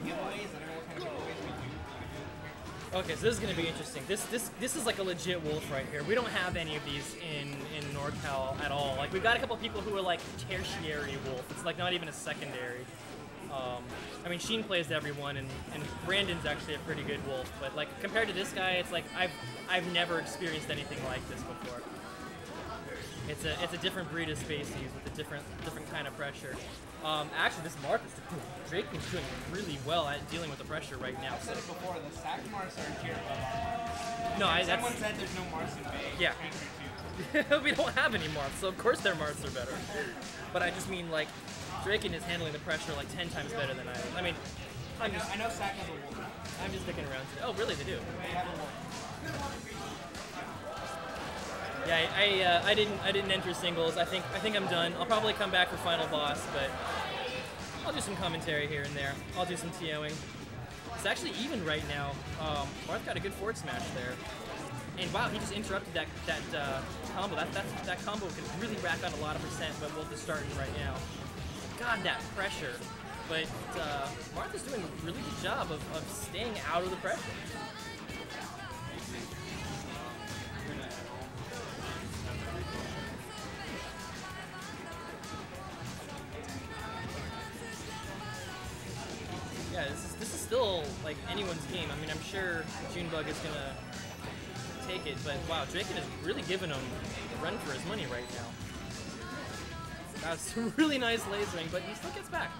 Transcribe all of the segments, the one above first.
giveaways. I don't know what kind of giveaways we do. Okay, so this is gonna be interesting. This is like a legit wolf right here. We don't have any of these in NorCal at all. Like we've got a couple people who are like tertiary wolf. It's like not even a secondary. I mean, Sheen plays everyone, and Brandon's actually a pretty good wolf. But like compared to this guy, it's like I've never experienced anything like this before. It's a different breed of species with a different kind of pressure. Actually, this Marth is Drake is doing really well at dealing with the pressure right now. I've said it before. The sack Marths are here. No, someone said there's no Marths in Bay. Yeah. We don't have any Marths, so of course their Marths are better. But I just mean like Draken is handling the pressure like 10 times better than I am. I mean, I know Sack has a wolf. I'm just sticking around. Oh, really? They do? They have a wolf. Yeah, I didn't enter singles. I think I'm done. I'll probably come back for final boss, but I'll do some commentary here and there. I'll do some TOing. It's actually even right now. Marth got a good forward smash there, and wow, he just interrupted that combo. That combo can really rack on a lot of percent, but Wolf is starting right now. God, that pressure! But Marth is doing a really good job of staying out of the pressure. Yeah, this is still like anyone's game. I mean, I'm sure Junebug is gonna take it, but wow, Draken is really giving him a run for his money right now. That's a really nice lasering, but he still gets back.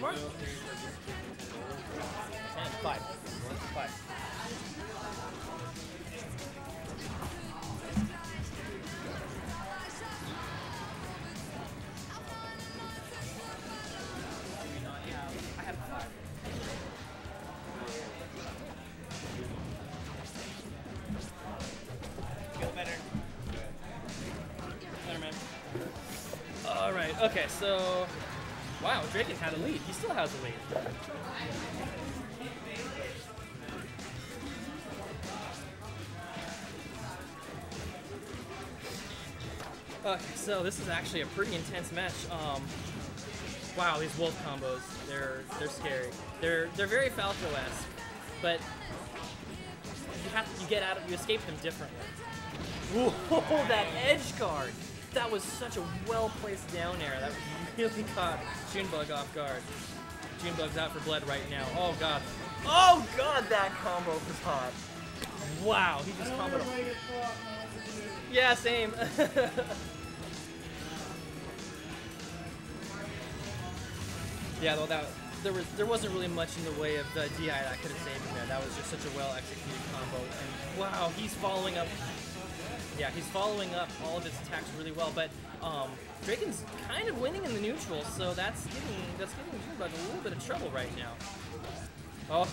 10, 5. Alright, okay, so wow, Draken had a lead. He still has a lead. Okay, so this is actually a pretty intense match. Wow, these wolf combos, they're scary. They're very Falco-esque, but you escape them differently. Whoa, that edge guard! That was such a well-placed down air. That really caught Junebug off guard. Junebug's out for blood right now. Oh god. Oh god, that combo was hot. Wow, he just comboed him. Yeah, same. Yeah, though there wasn't really much in the way of the DI that could have saved him there. That was just such a well-executed combo. And wow, he's following up. Yeah, he's following up all of his attacks really well, but Draken's kind of winning in the neutral, so that's giving Junebug a little bit of trouble right now. Oh,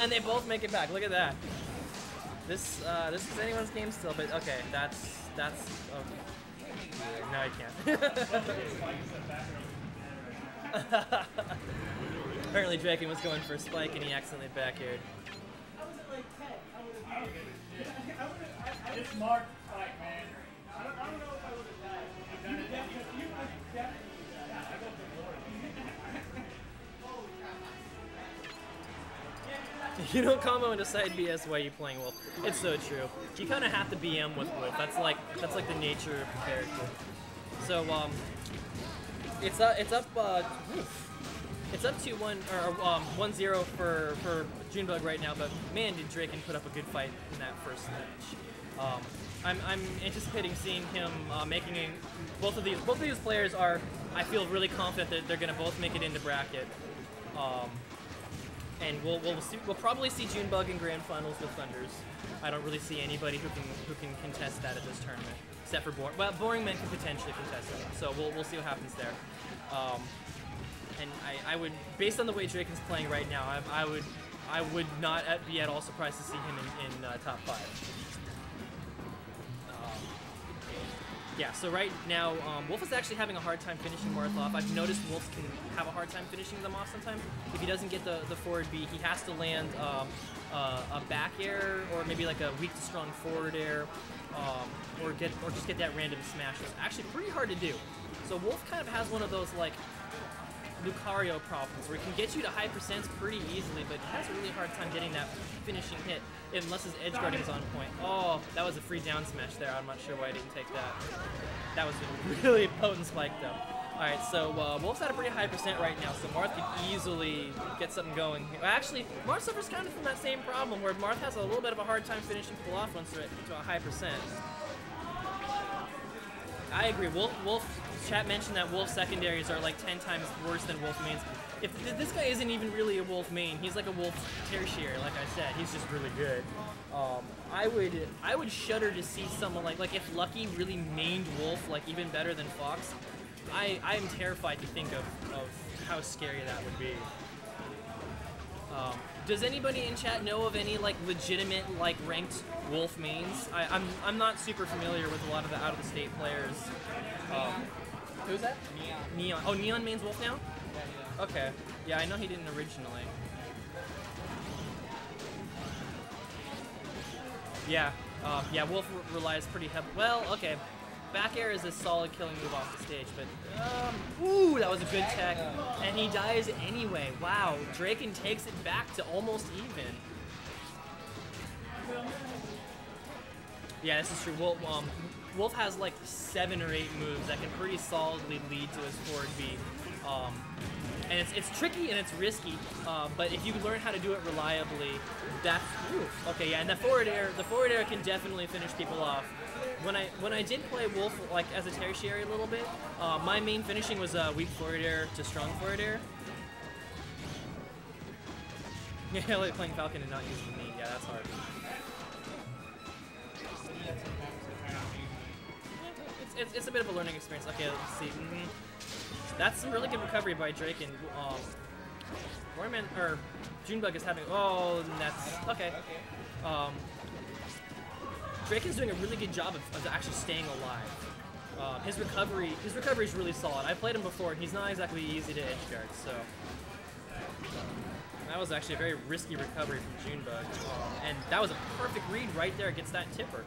and they both make it back. Look at that. This is anyone's game still, but okay, that's no, I can't. Apparently Draken was going for a spike and he accidentally back-aired. It's Mark fight, man. I don't know if I would have died. You definitely You don't combo into side BS while you playing Wolf. It's so true. You kind of have to BM with Wolf. That's like the nature of the character. So it's up 2-1 or 1-0 for Junebug right now. But man, did Draken put up a good fight in that first match. I'm anticipating seeing him making both of these players are. I feel really confident that they're gonna both make it into bracket. And we'll probably see Junebug in grand finals with Thunders. I don't really see anybody who can contest that at this tournament, except for Boring Men can potentially contest it. So we'll see what happens there. And I would, based on the way Draken's playing right now, I would not be at all surprised to see him in top 5. Yeah, so right now, Wolf is actually having a hard time finishing Marth off. I've noticed Wolf can have a hard time finishing them off sometimes. If he doesn't get the forward B, he has to land a back air or maybe like a weak to strong forward air, or just get that random smash. It's actually pretty hard to do. So Wolf kind of has one of those like Lucario problems, where he can get you to high percents pretty easily, but he has a really hard time getting that finishing hit unless his edge guarding is on point. Oh, that was a free down smash there. I'm not sure why I didn't take that. That was a really potent spike, though. Alright, so Wolf's at a pretty high percent right now, so Marth could easily get something going. Well, actually, Marth suffers kind of from that same problem, where Marth has a little bit of a hard time finishing people off once they're to a high percent. I agree. Wolf, chat mentioned that Wolf secondaries are like 10 times worse than Wolf mains. If this guy isn't even really a Wolf main, he's like a Wolf tertiary, like I said. He's just really good. I would shudder to see someone like if Lucky really mained Wolf like even better than Fox. I am terrified to think of how scary that would be. Does anybody in chat know of any like legitimate like ranked Wolf mains? I'm not super familiar with a lot of the out of the state players. Who's that? Neon. Neon. Oh, Neon mains Wolf now? Yeah. Okay. Yeah, I know he didn't originally. Yeah. Yeah, Wolf relies pretty heavily. Well, okay. Back air is a solid killing move off the stage, but ooh, that was a good tech, and he dies anyway. Wow, Draken takes it back to almost even. Yeah, this is true. Wolf has like 7 or 8 moves that can pretty solidly lead to his forward B. And it's tricky and it's risky, but if you learn how to do it reliably, that's oof. Okay. Yeah, and the forward air can definitely finish people off. When I did play Wolf like as a tertiary a little bit, my main finishing was weak forward air to strong forward air. Yeah, like playing Falcon and not using the knee. Yeah, that's hard. It's a bit of a learning experience. Okay, let's see. That's some really good recovery by Drake and Royman or Junebug is having. Oh, that's okay. Drake is doing a really good job of actually staying alive. His recovery is really solid. I played him before, and he's not exactly easy to edge guard. So that was actually a very risky recovery from Junebug, and that was a perfect read right there. Gets that tipper.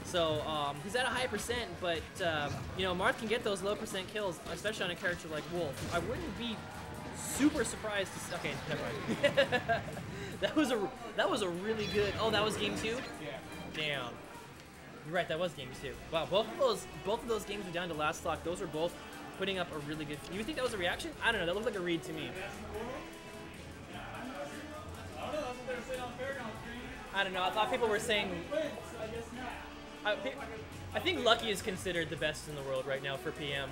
So he's at a high percent, but you know, Marth can get those low percent kills, especially on a character like Wolf. I wouldn't be super surprised to see, okay, never mind. that was a really good. Oh, that was game 2? Yeah. Damn. You're right, that was game 2. Wow, both of those games were down to last stock. Those were both putting up a really good. You think that was a reaction? I don't know. That looked like a read to me. I don't know. I thought people were saying. I think Lucky is considered the best in the world right now for PM.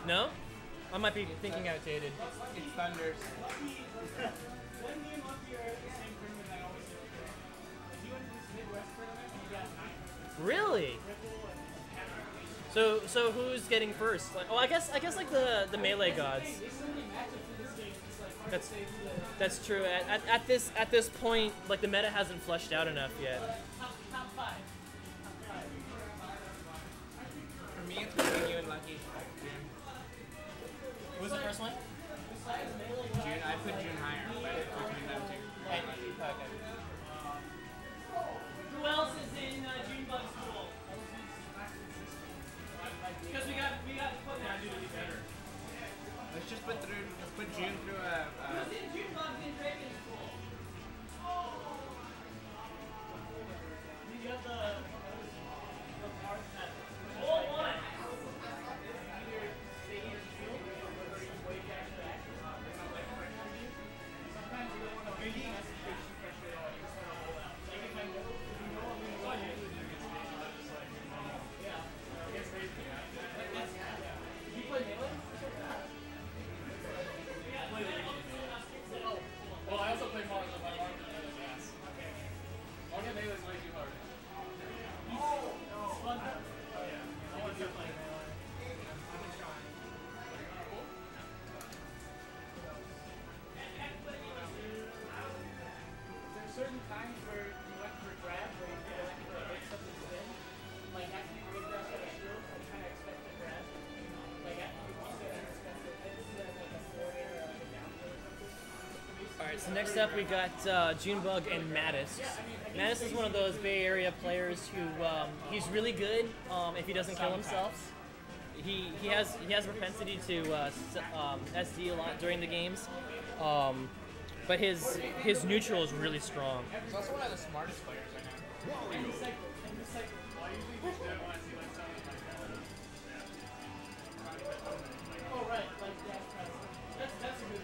No? I might be thinking outdated. It's Thunders. Really? So who's getting first? Like, oh, I guess like the melee gods. That's true. At this point, like the meta hasn't fleshed out enough yet. For me, it's between you and Lucky. What was the first one? June, I put June higher, but it's between them two. And Lucky. Okay. Who else is in Junebug's pool? Because we got put now to be better. Let's just put June through a. Who's in Junebug's in Draken's pool? You got the part that all one. So next up we got Junebug and Mattis. Mattis is one of those Bay Area players who he's really good if he doesn't kill himself. he has a propensity to SD a lot during the games, but his neutral is really strong. He's also one of the smartest players I know. Oh, right. Like, that's a good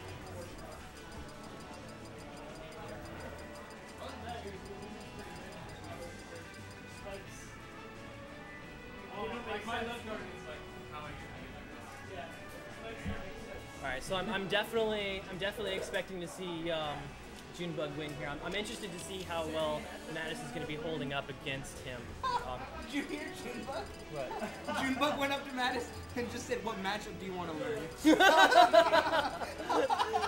my left guard is like how I All right, so I'm definitely expecting to see Junebug win here. I'm interested to see how well Mattis is going to be holding up against him. Did you hear Junebug? What? Junebug went up to Mattis and just said, "What matchup do you want to learn?"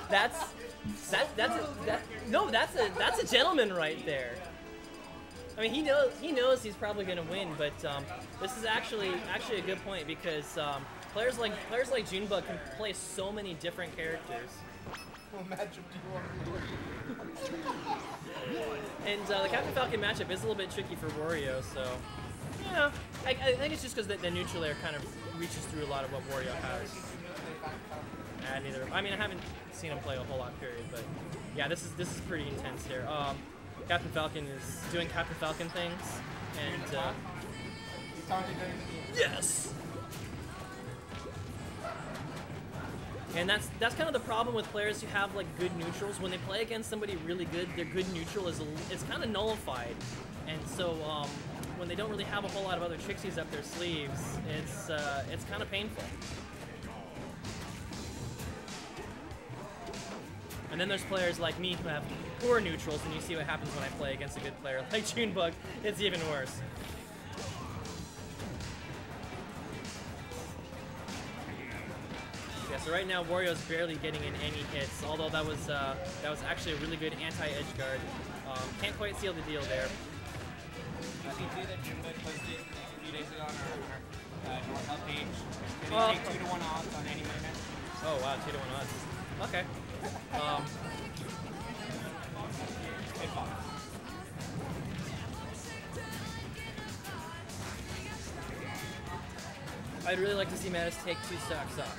That's a gentleman right there. I mean, he knows he's probably going to win, but this is actually a good point because players like Junebug can play so many different characters. What matchup do you want to learn? And the Captain Falcon matchup is a little bit tricky for Wario, so yeah, I think it's just because the neutral air kind of reaches through a lot of what Wario has. Neither. I mean, I haven't seen him play a whole lot, period, but yeah, this is pretty intense here. Captain Falcon is doing Captain Falcon things, and He's taunting during the game. yes. And that's kind of the problem with players who have like good neutrals. When they play against somebody really good, their good neutral is it's kind of nullified, and so when they don't really have a whole lot of other tricksies up their sleeves, it's kind of painful. And then there's players like me who have poor neutrals, and you see what happens when I play against a good player like Junebug. It's even worse. Yeah, so right now Wario's barely getting in any hits, although that was actually a really good anti-edge guard. Can't quite seal the deal there. I see too that Junebug posted a few days ago on our Norcal page. Can you take 2-to-1 odds on any minute? Oh wow, 2-to-1 odds. Okay. I'd really like to see Mattis take 2 stocks off.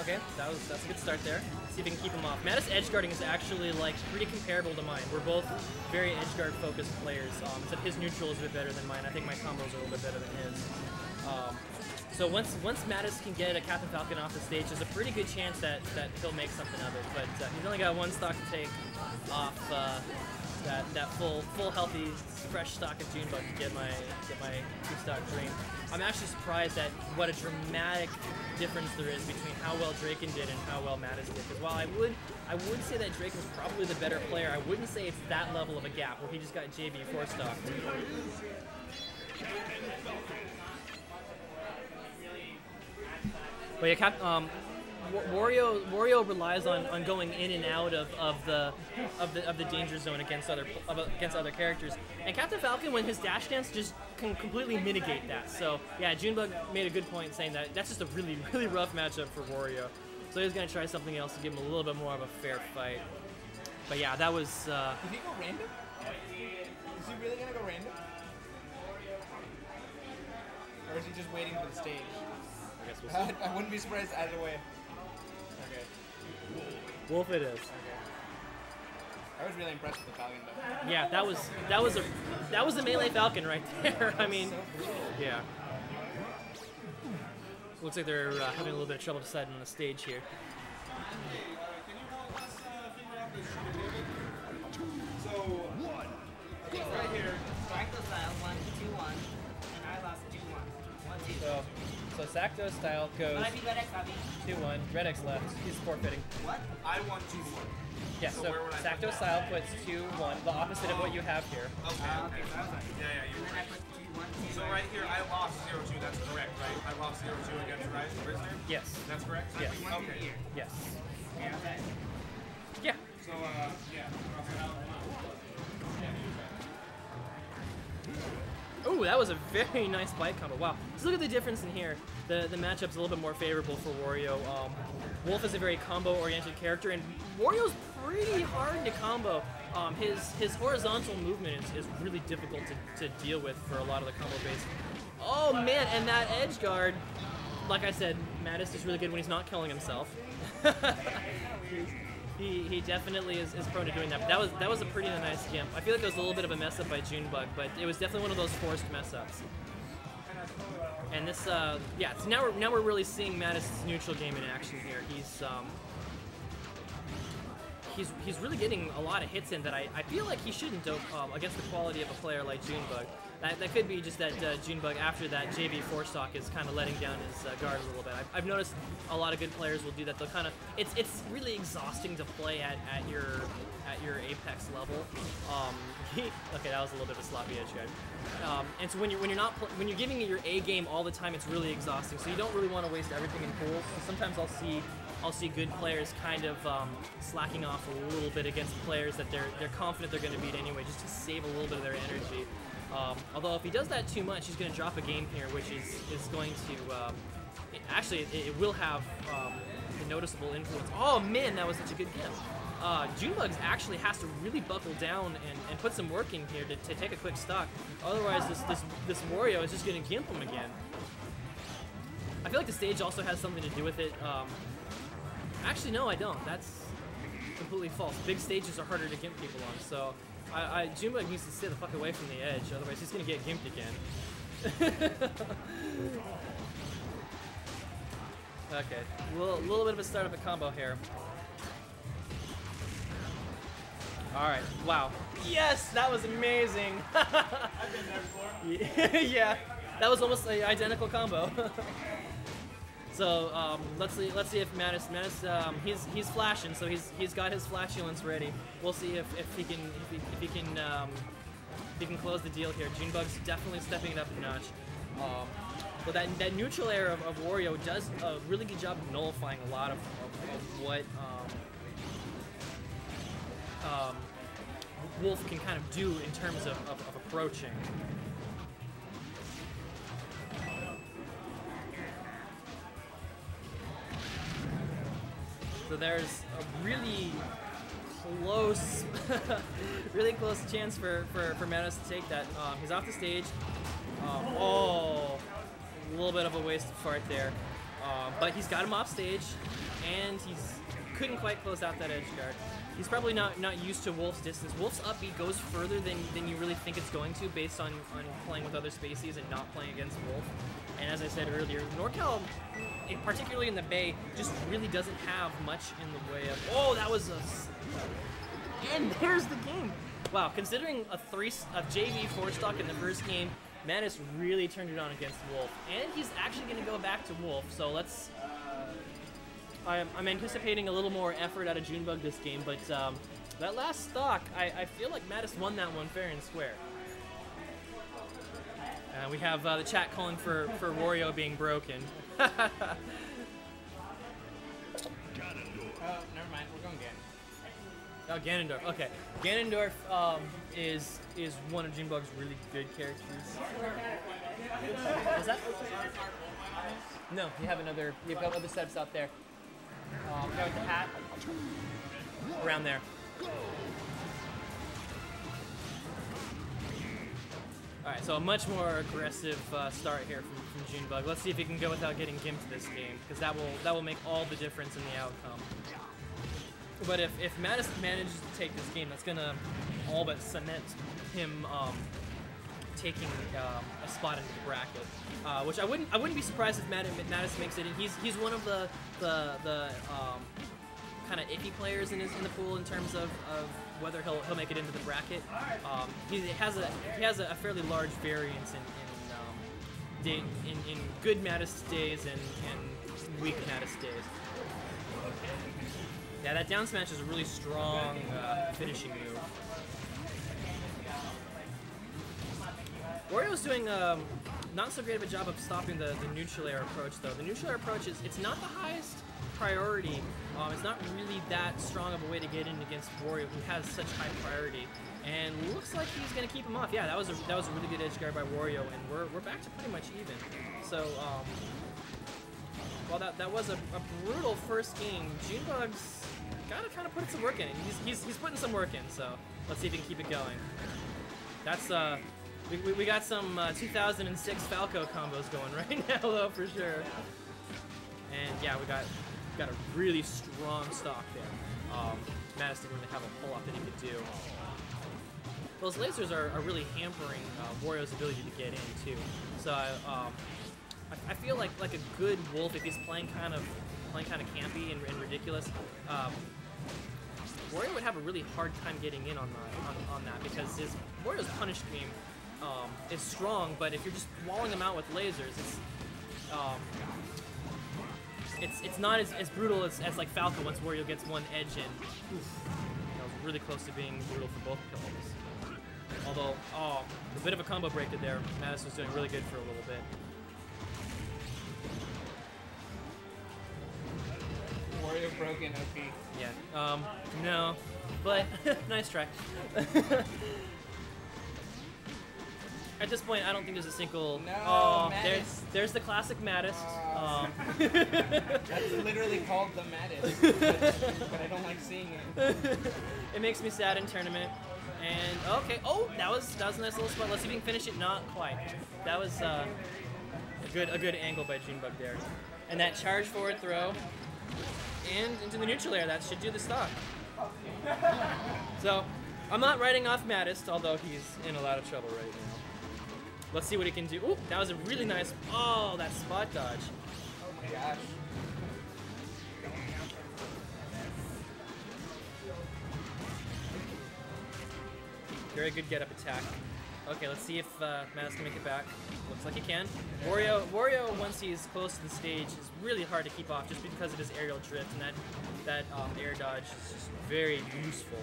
Okay, that's a good start there. See if we can keep him off. Mattis edge guarding is actually like pretty comparable to mine. We're both very edge guard focused players. Except his neutral is a bit better than mine. I think my combos are a little bit better than his. So once Mattis can get a Captain Falcon off the stage, there's a pretty good chance that he'll make something of it. But he's only got 1 stock to take off that full healthy fresh stock of Junebug to get my 2-stock dream. I'm actually surprised at what a dramatic difference there is between how well Draken did and how well Mattis did. Because while I would say that Draken was probably the better player, I wouldn't say it's that level of a gap where he just got JV 4-stocked. But yeah, Wario relies on going in and out of the danger zone against other characters, and Captain Falcon, when his dash dance, just can completely mitigate that. So yeah, Junebug made a good point saying that that's just a really rough matchup for Wario. So he's gonna try something else to give him a little bit more of a fair fight. But yeah, that was. Did he go random? Is he really gonna go random? Or is he just waiting for the stage? I guess we'll see. I wouldn't be surprised either way. Okay. Wolf it is. Okay. I was really impressed with the Falcon though. Yeah, that was a melee Falcon right there. I mean, yeah. Looks like they're having a little bit of trouble deciding on the stage here. So, right here, Sacto style 1-2-1, and I lost 2-1. 1-2. So Sacto style goes 2-1. Red X left. He's forfeiting. What? I want 2-1. Yeah, so Sacto style puts 2-1, the opposite of what you have here. Okay. Yeah, you're right. So right here, I lost 0-2. That's correct, right? I lost 0-2 against Prisoner? Yes. That's correct? Yes. Okay. Yes. Okay. Yeah. So, yeah. Oh, that was a very nice bite combo. Wow. So look at the difference in here. The matchup's a little bit more favorable for Wario. Wolf is a very combo-oriented character, and Wario's pretty hard to combo. his horizontal movement is really difficult to deal with for a lot of the combo base. Oh man, and that edge guard, like I said, Mattis is really good when he's not killing himself. He definitely is prone to doing that. But that was a pretty nice gimp. I feel like it was a little bit of a mess up by Junebug, but it was definitely one of those forced mess ups. And this, yeah, so now we're really seeing Mattis' neutral game in action here. He's really getting a lot of hits in that I feel like he shouldn't dope against the quality of a player like Junebug. That could be just that Junebug, after that JV 4-stock, is kind of letting down his guard a little bit. I've noticed a lot of good players will do that. They'll kind of, it's really exhausting to play at your apex level. Okay, that was a little bit of a sloppy edge guard. And so when you're giving it your A game all the time, it's really exhausting. So you don't really want to waste everything in pools. So sometimes I'll see good players kind of slacking off a little bit against players that they're confident they're going to beat anyway, just to save a little bit of their energy. Although if he does that too much, he's going to drop a game here, which is going to it will have a noticeable influence. Oh man, that was such a good game. Junebug actually has to really buckle down and put some work in here to take a quick stock. Otherwise, this Wario is just going to gimp him again. I feel like the stage also has something to do with it. Actually, no, I don't. That's completely false. Big stages are harder to gimp people on, so Junebug needs to stay the fuck away from the edge, otherwise he's gonna get gimped again. Okay, a little bit of a start of a combo here. Alright, wow. Yes, that was amazing! I've been there before. Yeah, that was almost an identical combo. So let's see if Mattis he's flashing, so he's got his flatulence ready. We'll see if he can close the deal here. Junebug's definitely stepping it up a notch. But that neutral air of Wario does a really good job of nullifying a lot of what Wolf can kind of do in terms of approaching. So there's a really close, really close chance for Mattis to take that. He's off the stage. Oh, a little bit of a waste of fart there. But he's got him off stage, and couldn't quite close out that edge guard. He's probably not used to Wolf's distance. Wolf's up B goes further than you really think it's going to, based on playing with other species and not playing against Wolf. And as I said earlier, Norcal, particularly in the Bay, just really doesn't have much in the way of... Oh, that was a... And there's the game! Wow, considering a JV 4-stock in the first game, Mattis really turned it on against Wolf. And he's actually going to go back to Wolf, so let's... I'm anticipating a little more effort out of Junebug this game, but that last stock, I feel like Mattis won that one fair and square. We have the chat calling for Wario being broken. Never mind, we're going Ganondorf. Oh, Ganondorf. Okay, Ganondorf is one of Junebug's really good characters. What's that? No, you have other setups out there. Guy with the hat. Around there. Alright, so a much more aggressive start here from Junebug. Let's see if he can go without getting gimped this game, because that will make all the difference in the outcome. But if Mattis manages to take this game, that's gonna all but cement him taking a spot into the bracket, which I wouldn't be surprised if Mattis makes it. And he's one of the kind of iffy players in the pool in terms of whether he'll make it into the bracket. He has a fairly large variance in good Mattis days and weak Mattis days. Yeah, that down smash is a really strong finishing move. Wario's doing not so great of a job of stopping the neutral air approach, though. The neutral air approach it's not the highest priority. It's not really that strong of a way to get in against Wario, who has such high priority. And looks like he's gonna keep him off. Yeah, that was a really good edge guard by Wario, and we're back to pretty much even. So while that was a brutal first game, Junebug's gotta kind of put some work in. He's putting some work in. So Let's see if he can keep it going. That's we got some 2006 Falco combos going right now though for sure. And yeah, we got a really strong stock there. Mattis didn't really have a whole lot that he could do. Those lasers are really hampering Wario's ability to get in too. So I feel like a good Wolf, if he's playing kind of campy and ridiculous, Wario would have a really hard time getting in on that because Wario's punish game is strong, but if you're just walling him out with lasers, it's not as brutal as like Falco once Wario gets one edge in. Oof. That was really close to being brutal for both kills. Although, a bit of a combo breaker there. Mattis was doing really good for a little bit. Wario broken OP. Yeah. No, but nice try. At this point, I don't think there's a single. No, there's the classic Mattis. That's literally called the Mattis, but I don't like seeing it. It makes me sad in tournament. And okay, that was a nice little spot. Let's see if we can finish it. Not quite. That was a good angle by Junebug there. And that charge forward throw, and into the neutral air. That should do the stock. So I'm not writing off Mattis, although he's in a lot of trouble right now. Let's see what he can do. Ooh, that was a really nice. Oh, that spot dodge. Oh my gosh. Very good get-up attack. Okay, let's see if Mattis can make it back. Looks like he can. Wario, once he's close to the stage, is really hard to keep off just because of his aerial drift, and that air dodge is just very useful.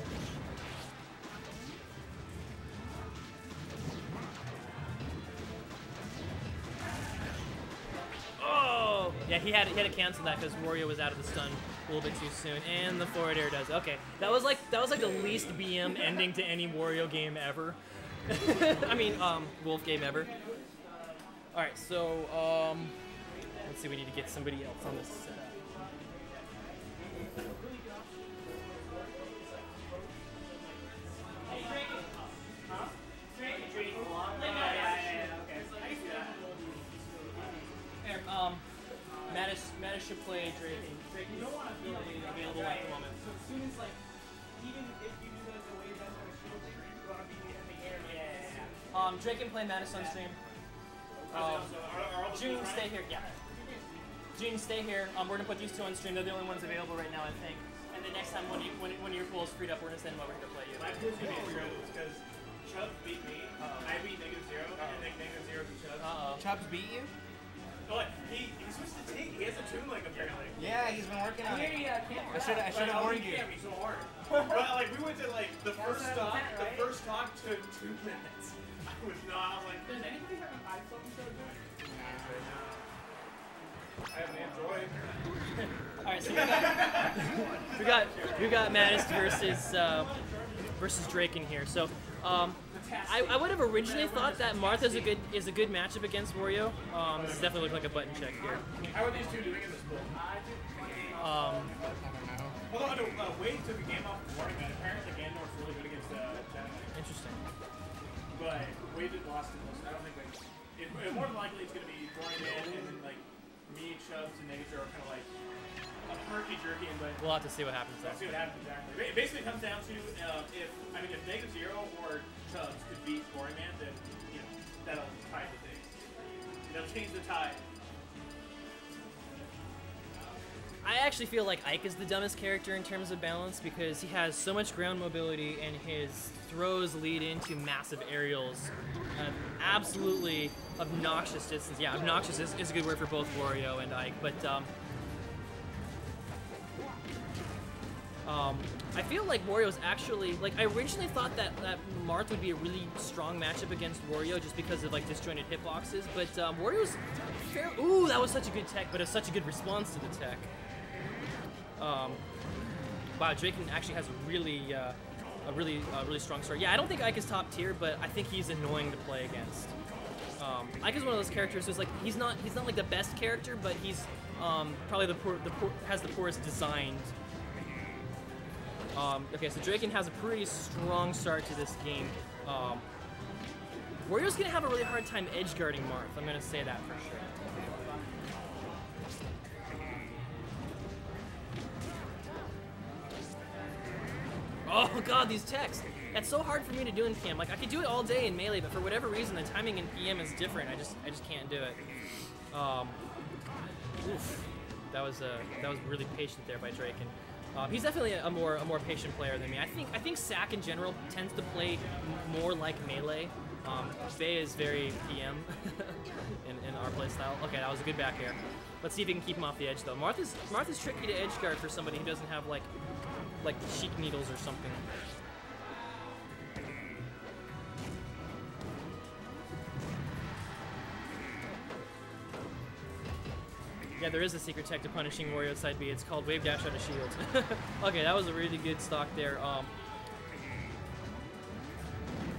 Oh! Yeah, he had to cancel that because Wario was out of the stun a little bit too soon, and the forward air does. Okay, that was like the least BM ending to any Wario game ever. I mean, Wolf game ever. All right, so let's see. We need to get somebody else on this setup. Mattis should play Drake. Drake is really available at the moment. So as soon as even if you do the way that's on the shield, you're gonna be in the air. Yeah. Drake can play Mattis on stream. June, stay here. Yeah. June, stay here. We're gonna put these two on stream. They're the only ones available right now, I think. And the next time when your pool is freed up, we're gonna send them over here to play you. My pool's gonna be freed because Chubbs beat me. I beat -0, and then -0 beat Chubbs. Chubbs beat you? But he switched to take. He has a tune like apparently. Yeah, he's been working on it. I should have warned you. He can't be so hard. But we went to the first talk. The first talk took 2 minutes. I was not. I was like, does anybody have an iPhone show doing? I have an Android. All right, so we got Mattis versus Drake in here. So I would have originally thought that Martha's is a good matchup against Wario. This definitely looks like a button check here. How are these two doing in this pool? Although Wade took a game off of Wario, man. Apparently Ganondorf's really good against Junebug. Interesting. But Wade did lost it most. I don't think more than likely it's gonna be Wario and then me, Chubbs, and Negature are kind of a herky-jerky, but we'll have to see what happens there. We'll see what happens exactly. It basically comes down to if -0 or Chubbs could beat Wario Man, then that'll tie the thing. That'll change the tide. I actually feel like Ike is the dumbest character in terms of balance because he has so much ground mobility and his throws lead into massive aerials. Absolutely obnoxious distance. Yeah, obnoxious is a good word for both Wario and Ike, but I feel like Wario's actually, I originally thought that Marth would be a really strong matchup against Wario just because of disjointed hitboxes, but Wario's fair. Ooh, that was such a good tech, but it's such a good response to the tech. Wow, Drake actually has a really strong start. Yeah, I don't think Ike is top tier, but I think he's annoying to play against. Ike is one of those characters who's he's not the best character, but he's probably has the poorest designed Okay, so Draken has a pretty strong start to this game. Wario's gonna have a really hard time edge guarding Marth. I'm gonna say that for sure. Oh god, these techs! That's so hard for me to do in PM. Like I could do it all day in melee, but for whatever reason, the timing in PM is different. I just can't do it. Oof. That was really patient there by Draken. He's definitely a more patient player than me. I think Sack in general tends to play more like melee. Bay is very PM in our playstyle. Okay, that was a good back air. Let's see if he can keep him off the edge though. Marth is tricky to edge guard for somebody who doesn't have like sheik needles or something. Yeah, there is a secret tech to punishing Wario side B. It's called Wave Dash out of shield. Okay, that was a really good stock there.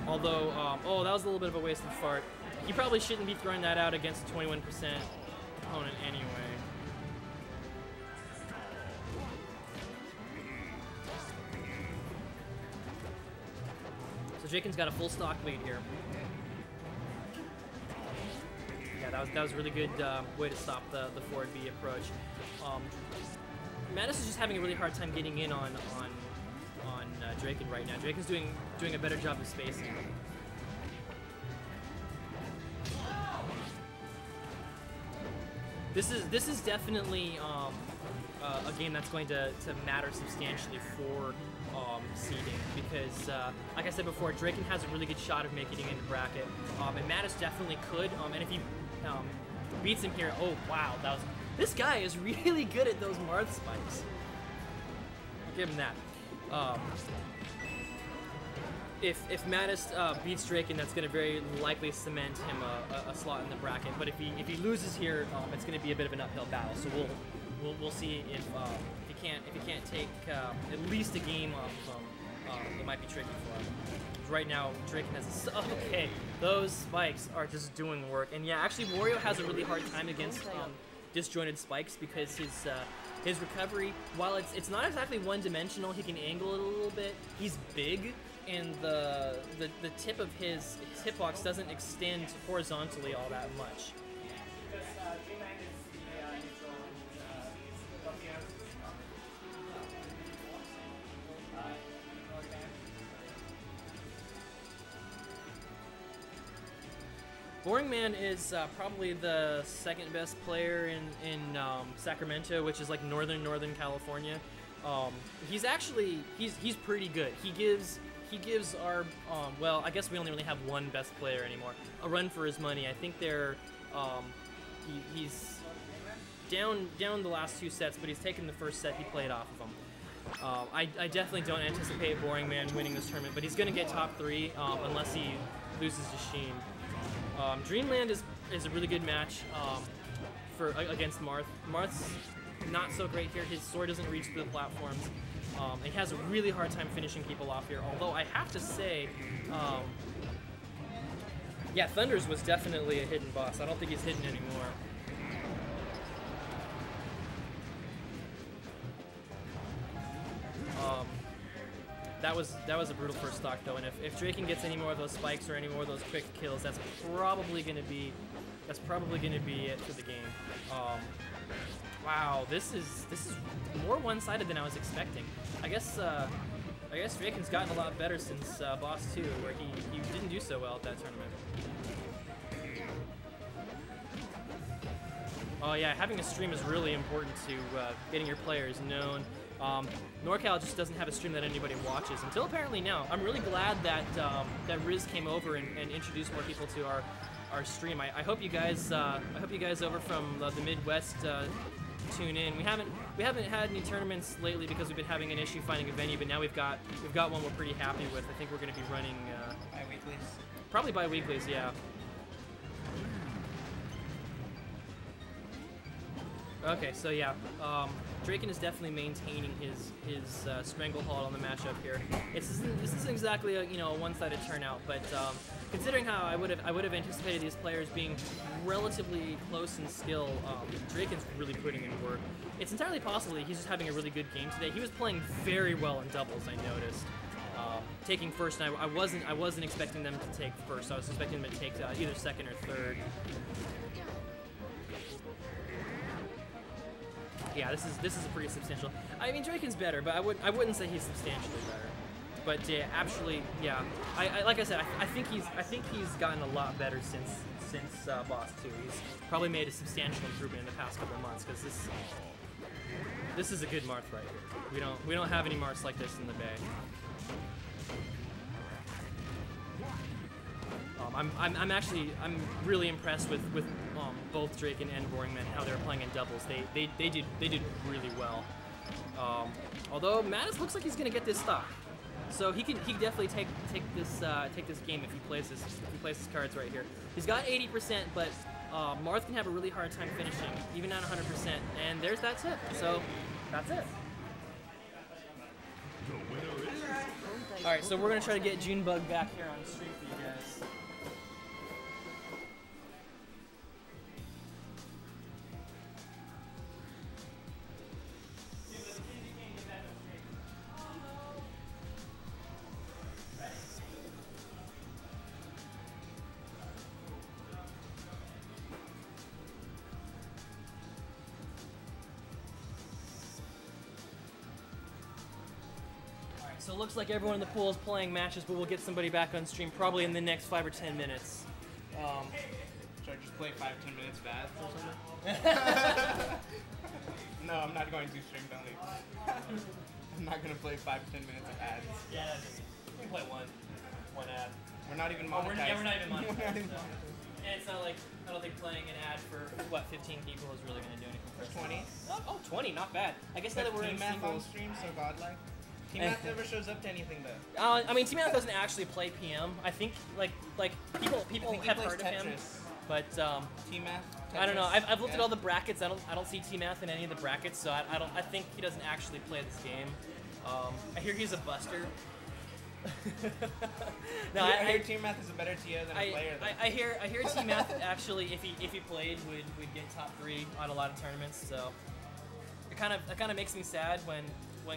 Although, oh, that was a little bit of a wasted fart. He probably shouldn't be throwing that out against a 21% opponent anyway. So Draken's got a full stock lead here. Yeah, that was a really good way to stop the forward B approach. Mattis is just having a really hard time getting in on Draken right now. Draken's doing a better job of spacing. This is definitely a game that's going to matter substantially for seeding because, like I said before, Draken has a really good shot of making it into bracket, and Mattis definitely could. And if he beats him here, oh wow, this guy is really good at those Marth spikes. I'll give him that. If Mattis beats Draken, that's going to very likely cement him a slot in the bracket. But if he loses here, it's going to be a bit of an uphill battle. So we'll see if he can't take at least a game off of him, it might be tricky for him. Right now, Draken has okay. Those spikes are just doing work, and yeah, actually Wario has a really hard time against disjointed spikes because his recovery, while it's not exactly one-dimensional, he can angle it a little bit. He's big, and the tip of his hitbox doesn't extend horizontally all that much. Boring Man is probably the second best player in Sacramento, which is like northern California. He's pretty good. He gives our well, I guess we only really have one best player anymore, a run for his money. I think they're he's down the last two sets, but he's taken the first set. He played off of them. I definitely don't anticipate Boring Man winning this tournament, but he's going to get top 3 unless he loses to Sheen. Dreamland is a really good match against Marth. Marth's not so great here. His sword doesn't reach through the platforms. He has a really hard time finishing people off here. Although I have to say, yeah, Thunders was definitely a hidden boss. I don't think he's hidden anymore. That was a brutal first stock though, and if Draken gets any more of those spikes or any more of those quick kills, that's probably gonna be it for the game. Wow, this is more one-sided than I was expecting. I guess Draken's gotten a lot better since Boss 2, where he didn't do so well at that tournament. Oh yeah, having a stream is really important to getting your players known. Norcal just doesn't have a stream that anybody watches until apparently now. I'm really glad that Riz came over and introduced more people to our stream. I hope you guys over from the Midwest tune in. We haven't had any tournaments lately because we've been having an issue finding a venue, but now we've got one we're pretty happy with. I think we're going to be running bi-weeklies. Probably bi-weeklies, yeah. Okay, so yeah, Draken is definitely maintaining his stranglehold on the matchup here. This isn't exactly a one-sided turnout, but considering how I would have anticipated these players being relatively close in skill, Draken's really putting in work. It's entirely possible that he's just having a really good game today. He was playing very well in doubles, I noticed. Taking first, and I wasn't expecting them to take first. I was expecting them to take either second or third. Yeah, this is a pretty substantial. I mean, Draken's better, but I wouldn't say he's substantially better. But yeah, actually, yeah. I like I said, I think he's gotten a lot better since Boss 2. He's probably made a substantial improvement in the past couple of months because this is a good Marth right here. We don't have any Marths like this in the Bay. I'm really impressed with both Draken and Boringman, how they're playing in doubles. They did really well. Although Mattis looks like he's gonna get this stock, so he can definitely take this game if he plays his cards right here. He's got 80%, but Marth can have a really hard time finishing, even at 100%. And there's that tip. So that's it. All right, so we're gonna try to get Junebug back here on stream for you guys. So it looks like everyone in the pool is playing matches, but we'll get somebody back on stream probably in the next 5 or 10 minutes. Should I just play 5-10 minutes of ads or something? No, I'm not going to stream, don't leave. I'm not going to play 5-10 minutes of ads. Yeah, we can play one ad. We're not even monetized. We're not even monetized. And it's not like, I don't think playing an ad for, what, 15 people is really going to do anything for us. 20? Oh, 20, not bad. I guess now that we're in Math on singles. stream, so godlike. T-Math never shows up to anything though. I mean, T-Math doesn't actually play PM. I think like people have heard of him, but T-Math. I don't know. I've looked at all the brackets. I don't see T-Math in any of the brackets, so I think he doesn't actually play this game. I hear he's a buster. No, I hear T-Math is a better TO than a player. I hear T-Math actually, if he played, would get top 3 on a lot of tournaments. So it kind of makes me sad when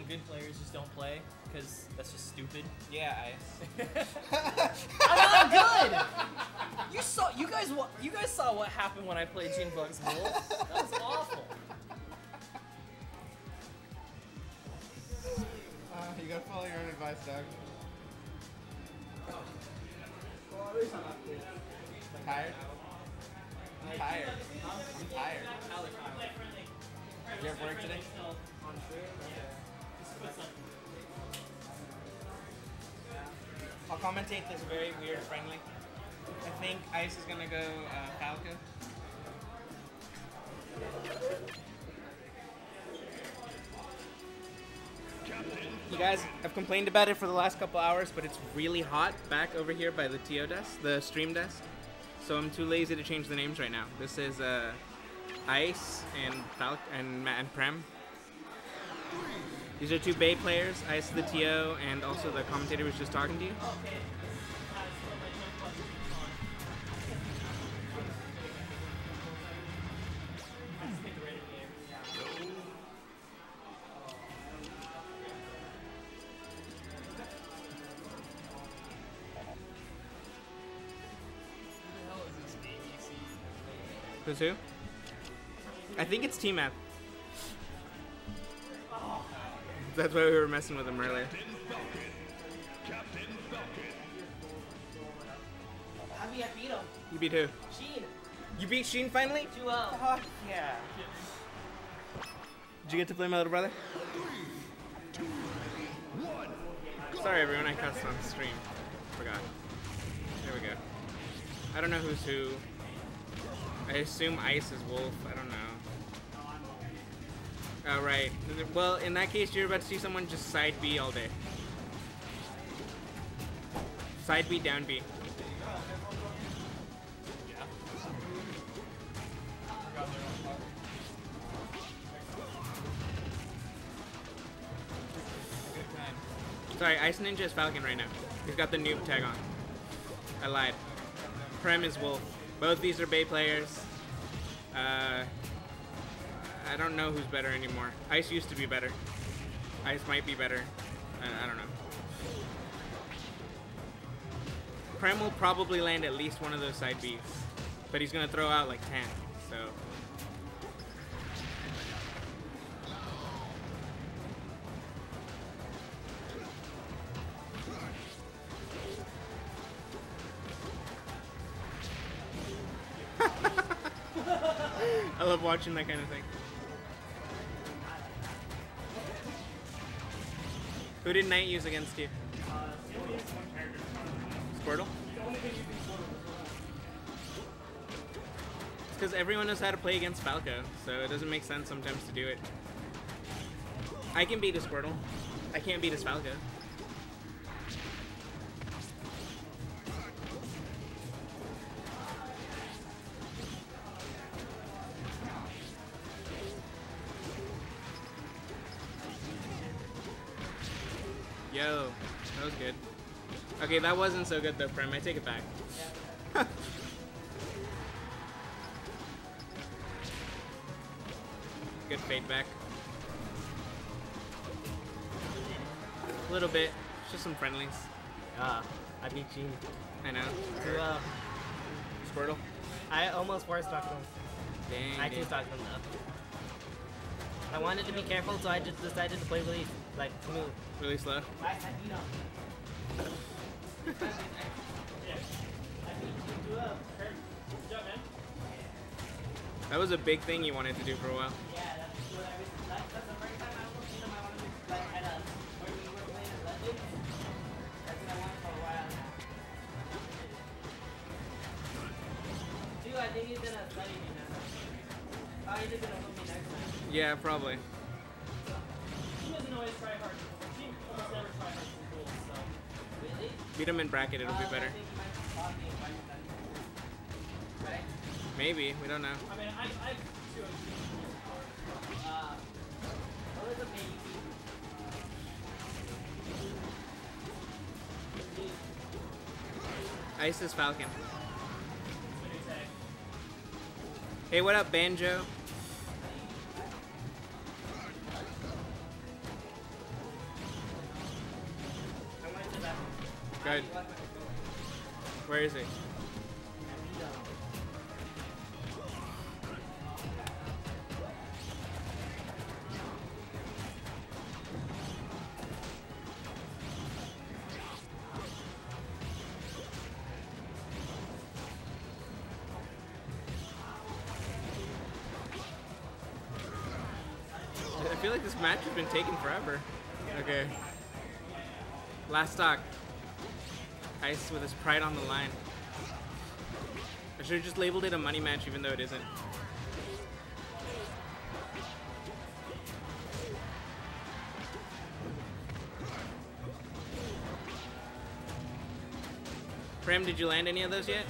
good players just don't play, because that's just stupid. Yeah, Ice. I'm not good! You guys saw what happened when I played Junebug's Wolves. That was awful. You gotta follow your own advice, Doug. Tired? I'm tired. I'm tired. Did you have work today? I'll commentate this very weird friendly. I think Ice is gonna go Falco. You guys, I've complained about it for the last couple hours, but it's really hot back over here by the TO desk, the stream desk. So I'm too lazy to change the names right now. This is Ice and Falco and Prem. These are 2 Bay players, Ice the TO, and also the commentator was just talking to you. Who's who? I think it's T-Math. That's why we were messing with him earlier. I beat him. You beat who? Sheen. You beat Sheen finally? 2-0. Oh, yeah. Did you get to play my little brother? 3, 2, 1. Sorry everyone, I cussed on stream. Forgot. There we go. I don't know who's who. I assume Ice is Wolf. I don't know. Oh, right. Well, in that case, you're about to see someone just side B all day. Side B, down B. Sorry, Ice Ninja is Falcon right now. He's got the noob tag on. I lied. Prem is Wolf. Both these are Bay players. I don't know who's better anymore. Ice used to be better. Ice might be better. I don't know. Prem will probably land at least one of those side Bs, but he's gonna throw out like 10, so. I love watching that kind of thing. Who did Knight use against you? Squirtle? It's because everyone knows how to play against Falco, so it doesn't make sense sometimes to do it. I can beat a Squirtle. I can't beat his Falco. Yo, that was good. Okay, that wasn't so good though, Prem. I take it back. Yeah. Good fade back. A little bit. Just some friendlies. I beat you. I know. 2-0. Squirtle? I almost forced knocked him. Dang. I just knocked him though. I wanted to be careful, so I just decided to play really, like, smooth. Really slow? That was a big thing you wanted to do for a while. Yeah, that's the first time I almost beat him. I wanted to, like, when we were playing at Legends. That's what I wanted for a while now. Dude, I think he's gonna study me now. Oh, he's just gonna put me next time. Yeah, probably. He doesn't always try hard. He almost never try hard for goals, so. Really? Beat him in bracket, it'll be better. I think he might be talking if I'm done. Right? Maybe, we don't know. I mean, I two of What was the baby? Ice is Falcon. Hey, what up, Banjo? Good. Where is he? I feel like this match has been taking forever. Okay. Last stock. Ice with his pride on the line. I should have just labeled it a money match even though it isn't. Prem, did you land any of those yet?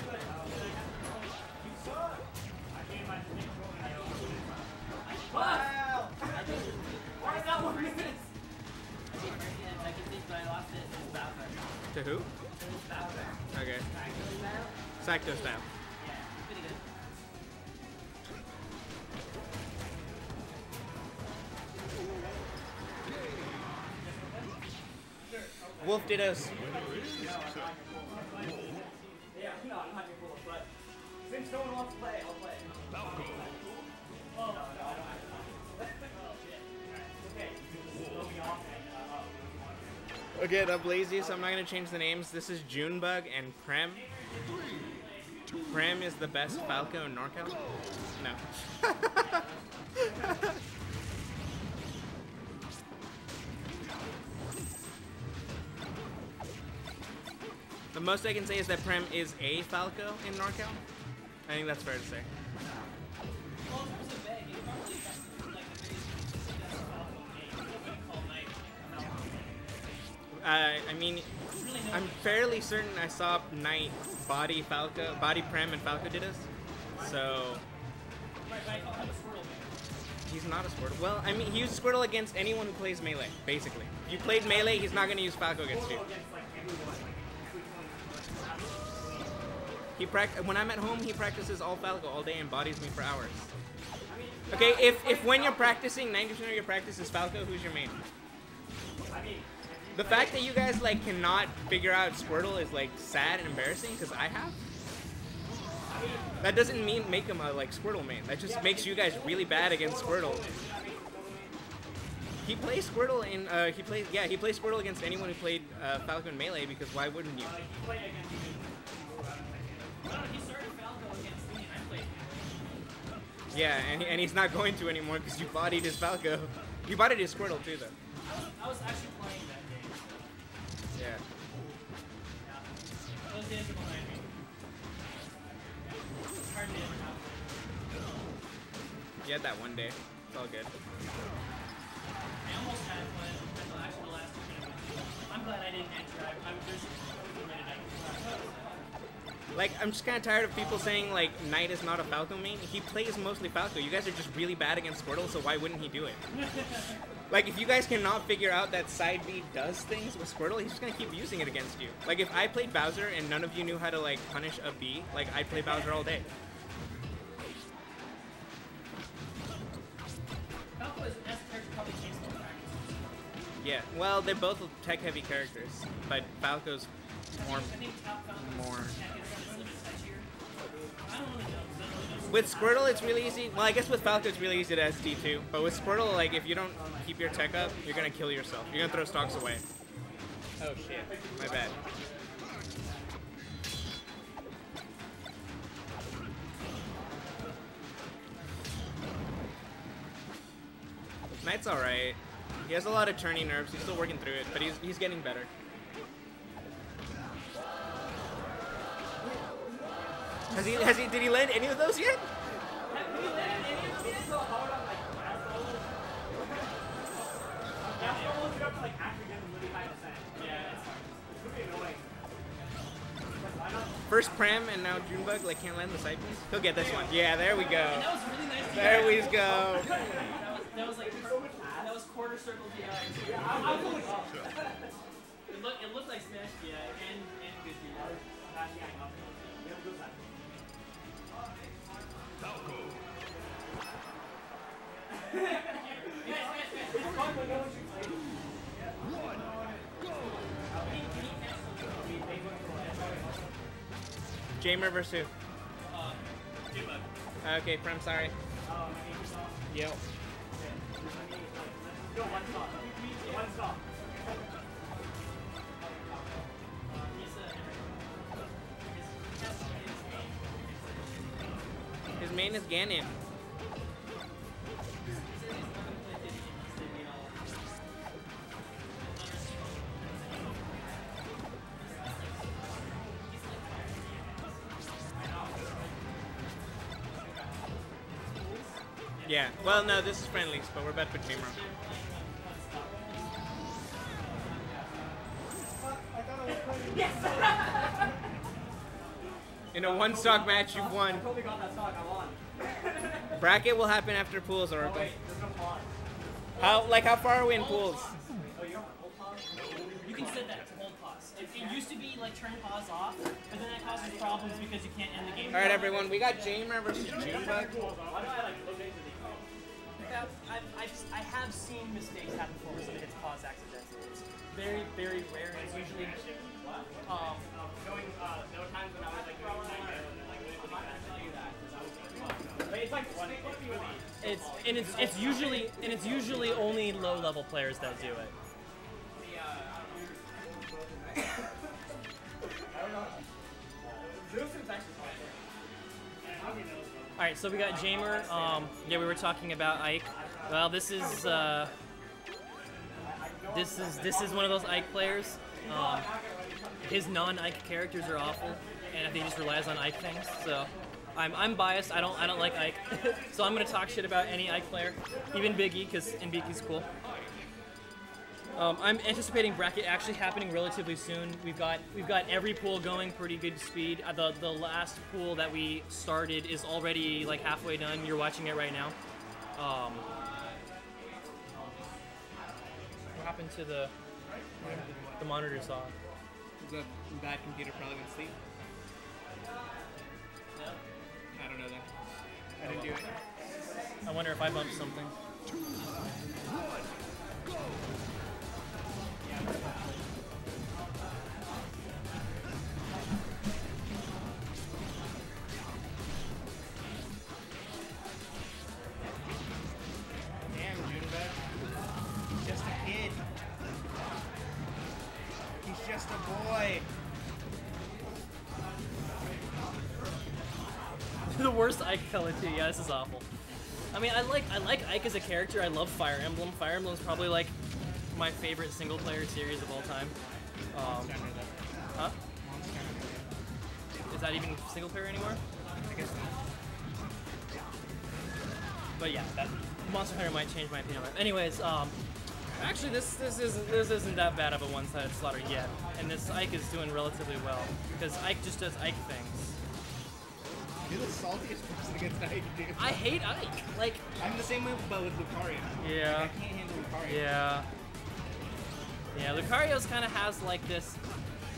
Wow! Why is that 1 minute? I did first and second thing, but I lost it in Bowser. To who? Bowser. Okay. Bowser? Sacto style. Yeah, pretty good. Wolf did us. Yeah, no, I'm not gonna pull it, but since no one wants to play, I'll play. Oh, no, I don't have to. Oh, shit. Okay, throw me off and, Okay, I'm lazy, so I'm not gonna change the names. This is Junebug and Prem. Prem is the best Falco in Norcal? No. The most I can say is that Prem is a Falco in Norcal. I think that's fair to say. I mean, I'm fairly certain I saw Knight body Falco, body Prem and Falco did us. So he's not a Squirtle. Well, I mean, he uses Squirtle against anyone who plays melee, basically. If you played melee, he's not going to use Falco against you. When I'm at home, he practices all Falco all day and bodies me for hours. Okay, if when you're practicing, 90% of your practice is Falco, who's your main? The fact that you guys like cannot figure out Squirtle is like sad and embarrassing because I have. That doesn't make him a like Squirtle main. That just makes you guys really bad against Squirtle. He plays Squirtle in he plays Squirtle against anyone who played Falco in Melee because why wouldn't you? Yeah, and he's not going to anymore because you bodied his Falco. You bodied his Squirtle too though. I was actually playing that game. Yeah. Those days are behind me. Hard to ever happen. You had that one day. It's all good. I almost had it until actually the last 2 minutes. I'm glad I didn't enter. There's Like, I'm just kind of tired of people saying, like, Knight is not a Falco main. He plays mostly Falco. You guys are just really bad against Squirtle, so why wouldn't he do it? Like, if you guys cannot figure out that side B does things with Squirtle, he's just going to keep using it against you. Like, if I played Bowser and none of you knew how to, like, punish a B, like, I'd play Bowser all day. Falco is as a character probably changed more practice. Yeah, well, they're both tech-heavy characters, but Falco's more. With Squirtle, it's really easy. Well, I guess with Falco, it's really easy to SD too. But with Squirtle, like, if you don't keep your tech up, you're gonna kill yourself. You're gonna throw stocks away. Oh shit, my bad. Knight's alright. He has a lot of turning nerves. He's still working through it, but he's getting better. Did he land any of those yet? First Prem and now Junebug like can't land the side piece. He'll get this one. Yeah, there we go. That was really nice. There we go. That was quarter circle DI. It looked like smash DI and good DI. Jamer versus who? Okay, Prem, sorry. Yo. His main is Ganon. Yeah, well, no, this is friendlies, but we're about to put Jamer. In a one-stock match, you've won. Bracket will happen after pools, Oracle. How far are we in pools? You can set that to hold pause. It used to be like turn pause off, but then that causes problems because you can't end the game. All right, everyone, we got Jamer versus Junebug. I have seen mistakes happen before where somebody hits pause accidentally. It's very, very rare, and it's usually it's usually only low level players that do it. All right, so we got Jamer. Yeah, we were talking about Ike. Well, this is one of those Ike players. His non-Ike characters are awful, and I think he just relies on Ike things. So I'm biased. I don't like Ike, so I'm gonna talk shit about any Ike player, even Biggie, because Mbiggy's cool. I'm anticipating bracket actually happening relatively soon. We've got every pool going pretty good speed. The last pool that we started is already like halfway done. You're watching it right now. What happened to the monitor saw? Is a bad computer probably went to sleep? I wonder if I bumped something. 2, 1, go! Damn, Junebug. He's just a kid. He's just a boy. The worst Ike color too. Yeah, this is awful. I mean, I like Ike as a character. I love Fire Emblem. Fire Emblem is probably like my favorite single player series of all time. Huh? Is that even single player anymore? I guess not. But yeah, that Monster Hunter might change my opinion on it. Anyways, actually this isn't that bad of a one-sided slaughter yet, and this Ike is doing relatively well because Ike just does Ike things. You're the saltiest person against Ike, dude. I hate Ike. Like, I'm the same way, but with Lucario. Yeah. Like, I can't handle Lucario. yeah. Yeah, Lucario's kind of has like this,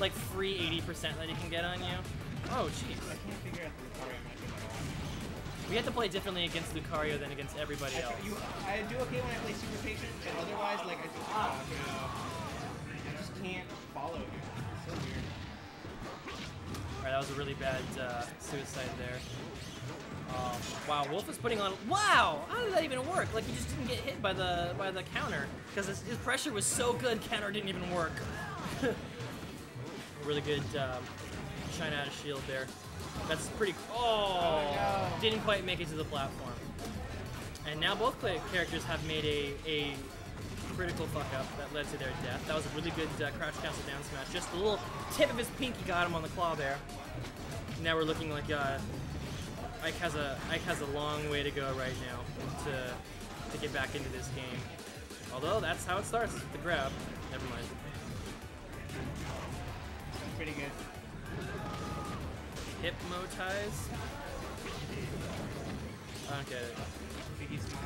like free 80% that he can get on you. Oh, jeez. I can't figure out the Lucario matchup at all. We have to play differently against Lucario than against everybody else. I do okay when I play Super Patient, but otherwise, like, I just can't follow you. It's so weird. Alright, that was a really bad suicide there. Wow, Wolf is putting on. Wow, how did that even work? Like he just didn't get hit by the counter because his pressure was so good. Counter didn't even work. Really good shine out of shield there. That's pretty. Oh, no. Didn't quite make it to the platform. And now both characters have made a critical fuck up that led to their death. That was a really good crouch cancel down smash. Just a little tip of his pinky got him on the claw there. Now we're looking like Ike has a long way to go right now to get back into this game. Although that's how it starts, with the grab. Never mind. Pretty good. Hypnotize. I don't get it. Biggie Small.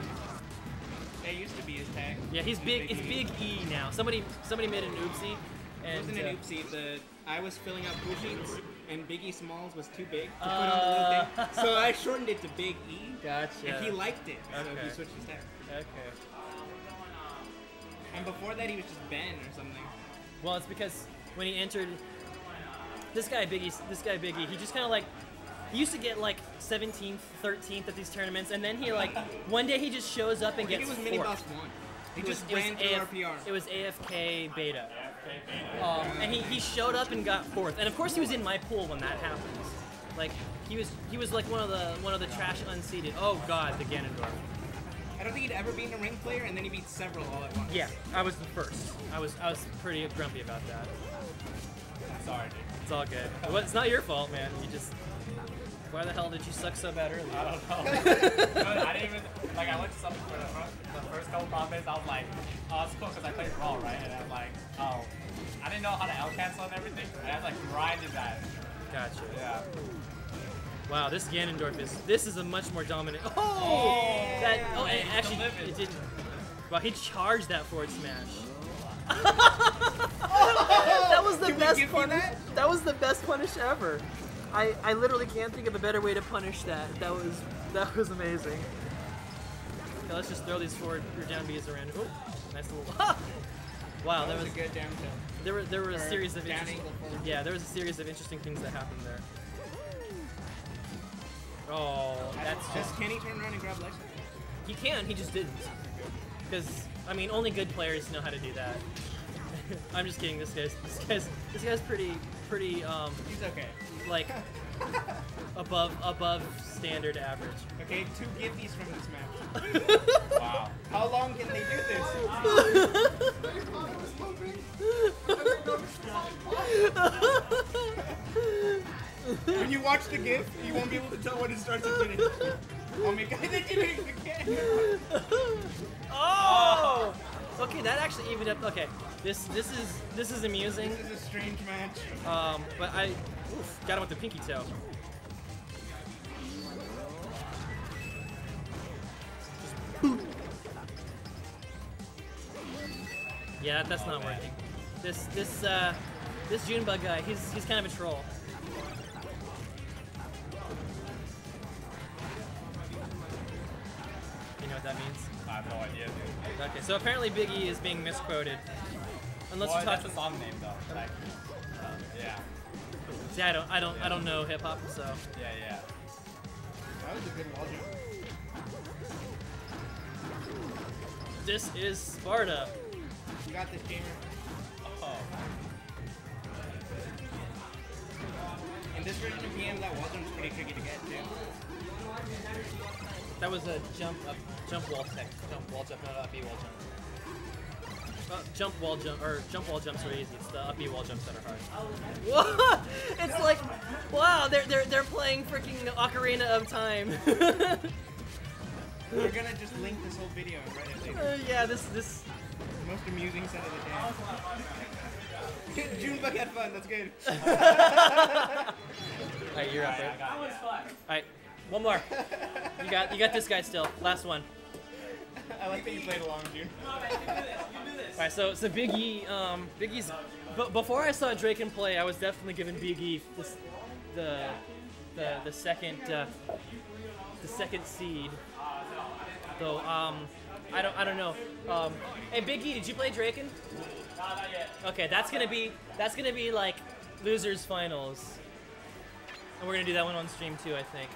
That used to be his tag. Yeah, he's big. It's Big E now. Somebody made an oopsie. It And, wasn't an oopsie. I was filling out pool sheets, and Biggie Smalls was too big to put on the little thing. So I shortened it to Big E. Gotcha. And he liked it, so Okay. he switched his tag. Okay. And before that, he was just Ben or something. Well, it's because when he entered, this guy Biggie, he just kind of like, he used to get like 17th, 13th at these tournaments, and then he like, one day he just shows up and I think gets it was Mini Boss 4th. 1. He just ran through RPR. It was AFK beta. And he showed up and got 4th, and of course he was in my pool when that happens. Like he was like one of the trash unseeded. Oh god, the Ganondorf. I don't think he'd ever beaten a ring player, and then he beat several all at once. Yeah, I was the first. I was pretty grumpy about that. Sorry, dude. It's all good. Well, it's not your fault, man. You just. Why the hell did you suck so bad earlier? I don't know. I didn't even, like, I went to something for the first couple Prombays, I was like, oh, it's cool because I played Raw, right? And I'm like, oh, I didn't know how to L cancel and everything. And I was like, grinded that. Gotcha. Yeah. Wow, this Ganondorf is a much more dominant. Oh! That. Oh, and actually, delivered. it didn't. Wow, he charged that forward smash. That was the Can we best give you punish. that? That was the best punish ever. I literally can't think of a better way to punish that. That was amazing. Okay, let's just throw these forward or down B's around. Oh, nice little. Wow, That was a good down tilt. there were a series of down interesting. angle forward. Yeah, there was a series of interesting things that happened there. Oh, that's just. Can he turn around and grab ledge? He can, he just didn't. Because I mean, only good players know how to do that. I'm just kidding. This guy's pretty. He's okay. Like above standard average. Okay, 2 gifties from this match. Wow. How long can they do this? When you watch the GIF, you won't be able to tell when it starts and finishes. Oh my god, they did it again! Oh! Okay, that actually evened up. Okay, this is amusing. This is a strange match. But I got him with the pinky toe. Yeah, that's not working. This Junebug guy, he's kind of a troll. what that means? I have no idea, dude. Okay, so apparently Big E is being misquoted. Unless Well, you that's talk the song name though. Like, yeah. See, I don't know hip hop, so. Yeah. That was a good wall jump. This is Sparta. You got this, gamer. Oh. In this version of PM, that wall jump's pretty tricky to get too. That was a jump wall tech. Jump wall jump, not up B wall jump. Jump wall jumps are easy. It's the up B wall jumps that are hard. What? It's like, wow, they're playing freaking Ocarina of Time. We're gonna just link this whole video and Reddit later. Yeah, this. The most amusing set of the day. Junebug had fun. That's good. Alright, you're up, right? That was fun. Alright, one more. You got this guy still. Last one. I like that you played along, June. Alright, so Big E, Big E's. Before I saw Draken play, I was definitely giving Big E the second seed. Though I don't know. Hey Big E, did you play Draken? No, not yet. Okay, that's gonna be like losers finals, and we're gonna do that one on stream too, I think,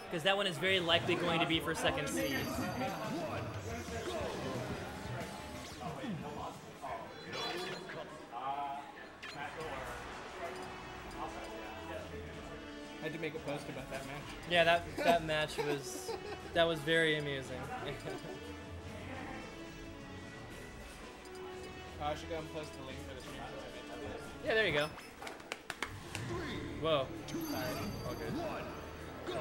because that one is very likely going to be for second seed. I had to make a post about that match. Yeah, that match was very amusing. I should go and post the link for the stream. Yeah, there you go. Whoa. All good. Go.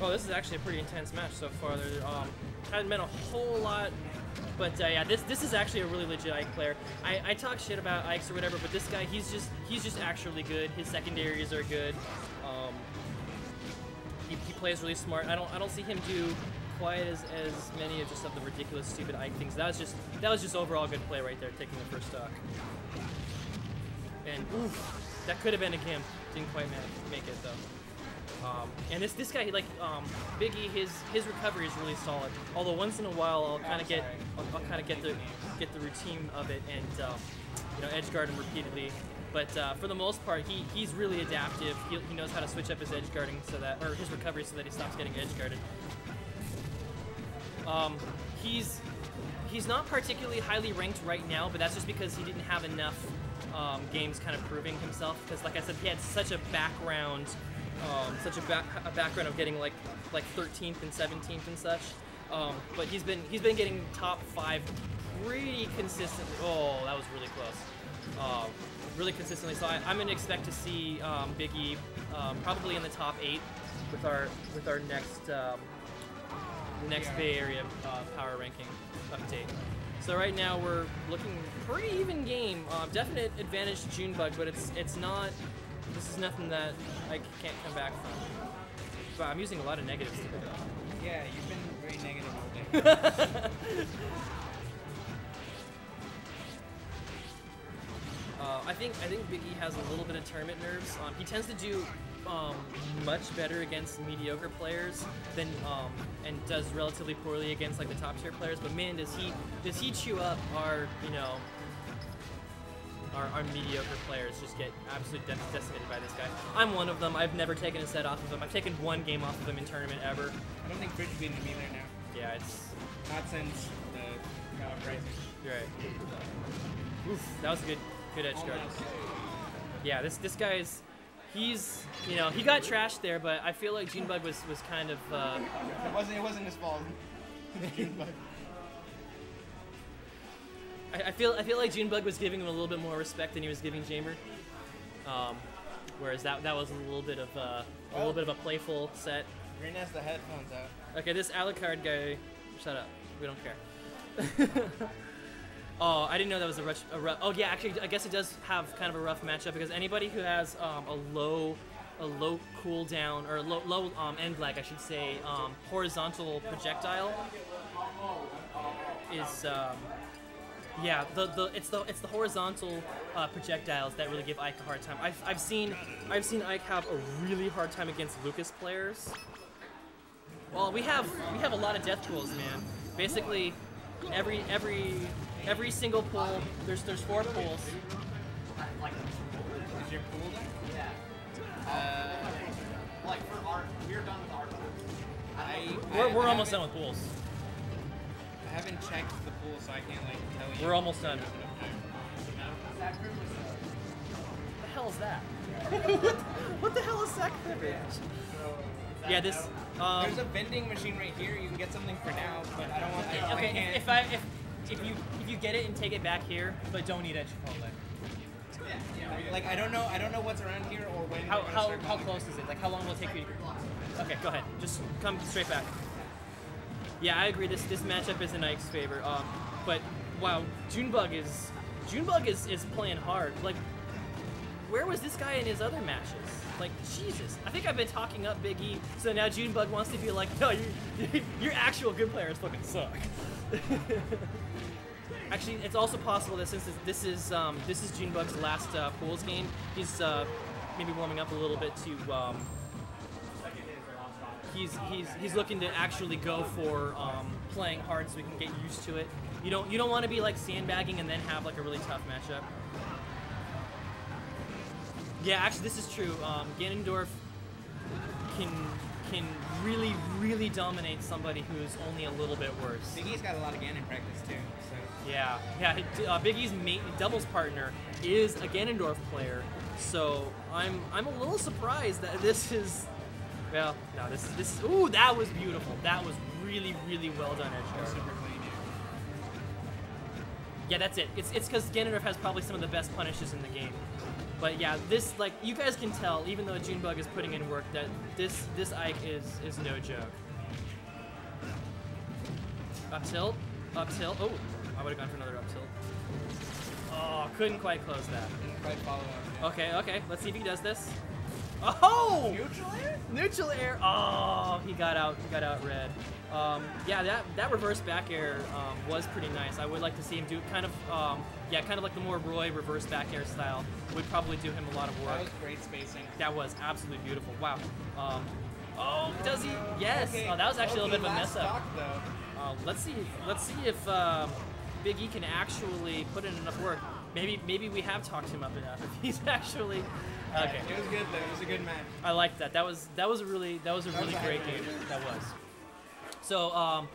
Oh, this is actually a pretty intense match so far. There hasn't been a whole lot, but yeah, this is actually a really legit Ike player. I talk shit about Ikes or whatever, but this guy, he's just actually good. His secondaries are good. He plays really smart. I don't see him do quite as many of just of the ridiculous stupid Ike things. That was just overall good play right there, taking the first stock. And oof, that could have been a Gimp. Didn't quite make it though. And this guy, like Big E, his recovery is really solid. Although once in a while I'll kind of get the routine of it and edge guard him repeatedly. But for the most part, he's really adaptive. He knows how to switch up his edge guarding or his recovery so that he stops getting edge guarded. He's not particularly highly ranked right now, but that's just because he didn't have enough games kind of proving himself. Because like I said, he had such a background. A background of getting like 13th and 17th and such, but he's been getting top 5 pretty consistently. Oh, that was really close. Really consistently. So I'm gonna expect to see Big E probably in the top 8 with our next Bay Area power ranking update. So right now we're looking pretty even game. Definite advantage to Junebug, but it's not. This is nothing that I can't come back from. But I'm using a lot of negatives today. Yeah, you've been very negative all day. I think Big E has a little bit of tournament nerves. He tends to do much better against mediocre players than and does relatively poorly against like the top tier players. But man, does he chew up our our mediocre players, just get absolutely decimated by this guy. I'm one of them. I've never taken a set off of him. I've taken one game off of him in tournament ever. I don't think Fridge beat him either now. Yeah, it's not since the Rising. You're right. Oof, that was a good edge guard. Yeah, this guy's he got trashed there, but I feel like Junebug was kind of it wasn't his fault. Junebug. I feel like Junebug was giving him a little bit more respect than he was giving Jamer. whereas that was a little bit of a playful set. Green has the headphones out. Okay, this Alucard guy, shut up. We don't care. Oh, I didn't know that was a rough. Oh yeah, actually, I guess it does have kind of a rough matchup because anybody who has a low cooldown or low end lag, I should say, horizontal projectile is yeah, it's the horizontal projectiles that really give Ike a hard time. I've seen Ike have a really hard time against Lucas players. Well, we have a lot of death pools, man. Basically, every single pool, there's 4 pools. Is your pool done? Yeah. Like for art, we're done with art. We're almost done with pools. I haven't checked the pool, so I can't like tell you. We're almost done. What the hell is that? What the hell is that privilege? Yeah, this. There's a vending machine right here. You can get something for now, but I don't want. I Okay, can't. if you get it and take it back here, but don't eat at Chipotle. Like I don't know what's around here or when. How they're gonna start coming. close is it? Like how long will it take you? Okay, go ahead. Just come straight back. Yeah, I agree. This matchup is in Ike's favor. But wow, Junebug is playing hard. Like, where was this guy in his other matches? Like, Jesus. I think I've been talking up Big E, so now Junebug wants to be like, no, your actual good players fucking suck. Actually, it's also possible that since this is Junebug's last pools game, he's maybe warming up a little bit to. He's looking to actually go for playing hard so we can get used to it. You don't want to be like sandbagging and then have like a really tough matchup. Yeah, actually, this is true. Ganondorf can really dominate somebody who's only a little bit worse. Big E's got a lot of Ganon practice too. So. Yeah. Big E's doubles partner is a Ganondorf player, so I'm a little surprised that this is. Well, no, this is. Ooh, that was beautiful. That was really well done, Edge. Super clean. Yeah, that's it. It's because Ganondorf has probably some of the best punishes in the game. But yeah, this, like, you guys can tell, even though Junebug is putting in work, that this Ike is no joke. Up tilt. Oh, I would have gone for another up tilt. Oh, couldn't quite close that. Didn't quite follow up. Okay, let's see if he does this. Oh! Neutral air? Neutral air. Oh, he got out red. Yeah, that reverse back air was pretty nice. I would like to see him do kind of like the more Roy reverse back air style. Would probably do him a lot of work. That was great spacing. That was absolutely beautiful. Wow. Oh, does he? Yes. Okay. Oh, that was actually a little bit of a mess up. Stock, though. Let's see if Big E can actually put in enough work. Maybe we have talked him up enough. If he's actually. Okay. It was good though. It was a good match. I liked that. That was a really great game. That was. So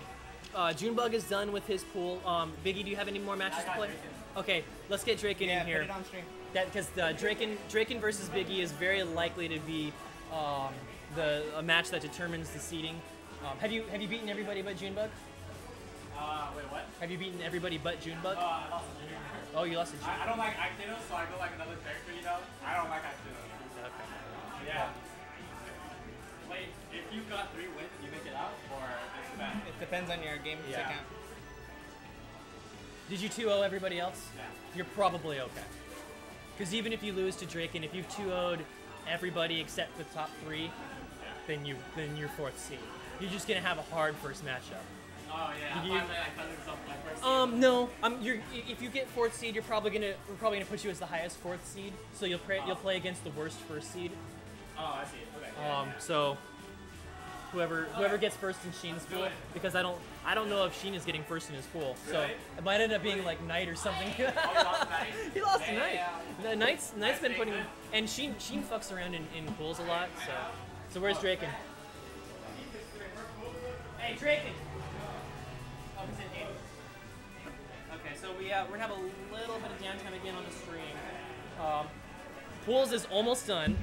Junebug is done with his pool. Biggie, do you have any more matches to play? Okay, let's get Draken in here. Put it on stream. That because Draken versus Biggie is very likely to be a match that determines the seeding. Have you beaten everybody but Junebug? Wait, what? Have you beaten everybody but Junebug? I lost to Junior. Oh, you lost to Junebug. I don't like Actinos, so I go like another character, you know? I don't like Actinos. Okay. Yeah. Wait, if you got 3 wins, you make it out, or it's bad? It depends on your game Yeah. account. Did you 2-0 everybody else? Yeah. You're probably okay. Because even if you lose to Draken, if you've 2-0'd everybody except the top 3, then you're 4th seed. You're just gonna have a hard first matchup. Oh yeah, You- I thought that I thought it was my first No. If you get 4th seed, we're probably gonna put you as the highest 4th seed. So you'll play against the worst 1st seed. Oh, I see. Okay. Yeah. So whoever gets first in Sheen's pool, because I don't know if Sheen is getting first in his pool. So Really? it might end up being like Knight or something. Oh, you lost to Knight? He lost to Knight. Yeah. Knight's been That's putting, good. and Sheen fucks around in pools a lot. So where's Draken? Hey, Draken. Oh, he's in 8. Okay, so we're gonna have a little bit of downtime again on the stream. Pools is almost done,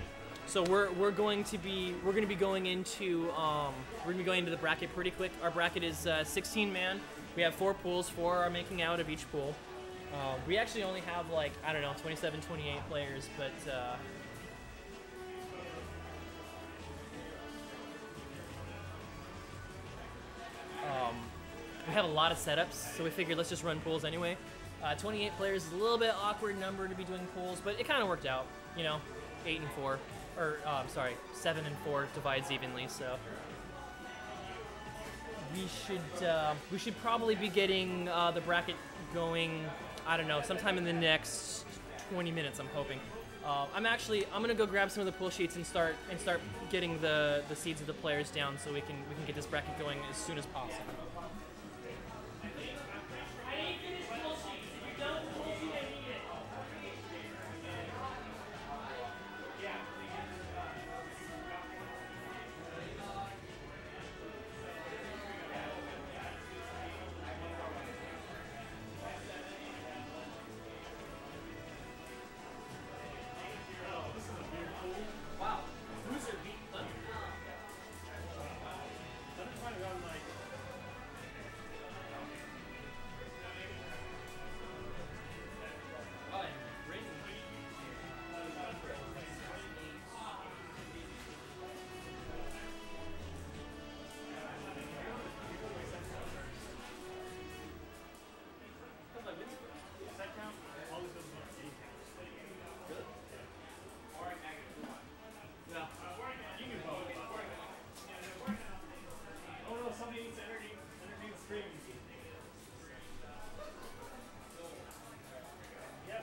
so we're going to be going into the bracket pretty quick. Our bracket is 16 man. We have 4 pools. 4 are making out of each pool. We actually only have like, I don't know, 27, 28 players, but we have a lot of setups, so we figured let's just run pools anyway. 28 players is a little bit awkward number to be doing pools, but it kind of worked out. You know, 8 and 4, or sorry, 7 and 4 divides evenly. So we should probably be getting the bracket going. I don't know, sometime in the next 20 minutes. I'm hoping. I'm gonna go grab some of the pool sheets and start getting the seeds of the players down so we can get this bracket going as soon as possible.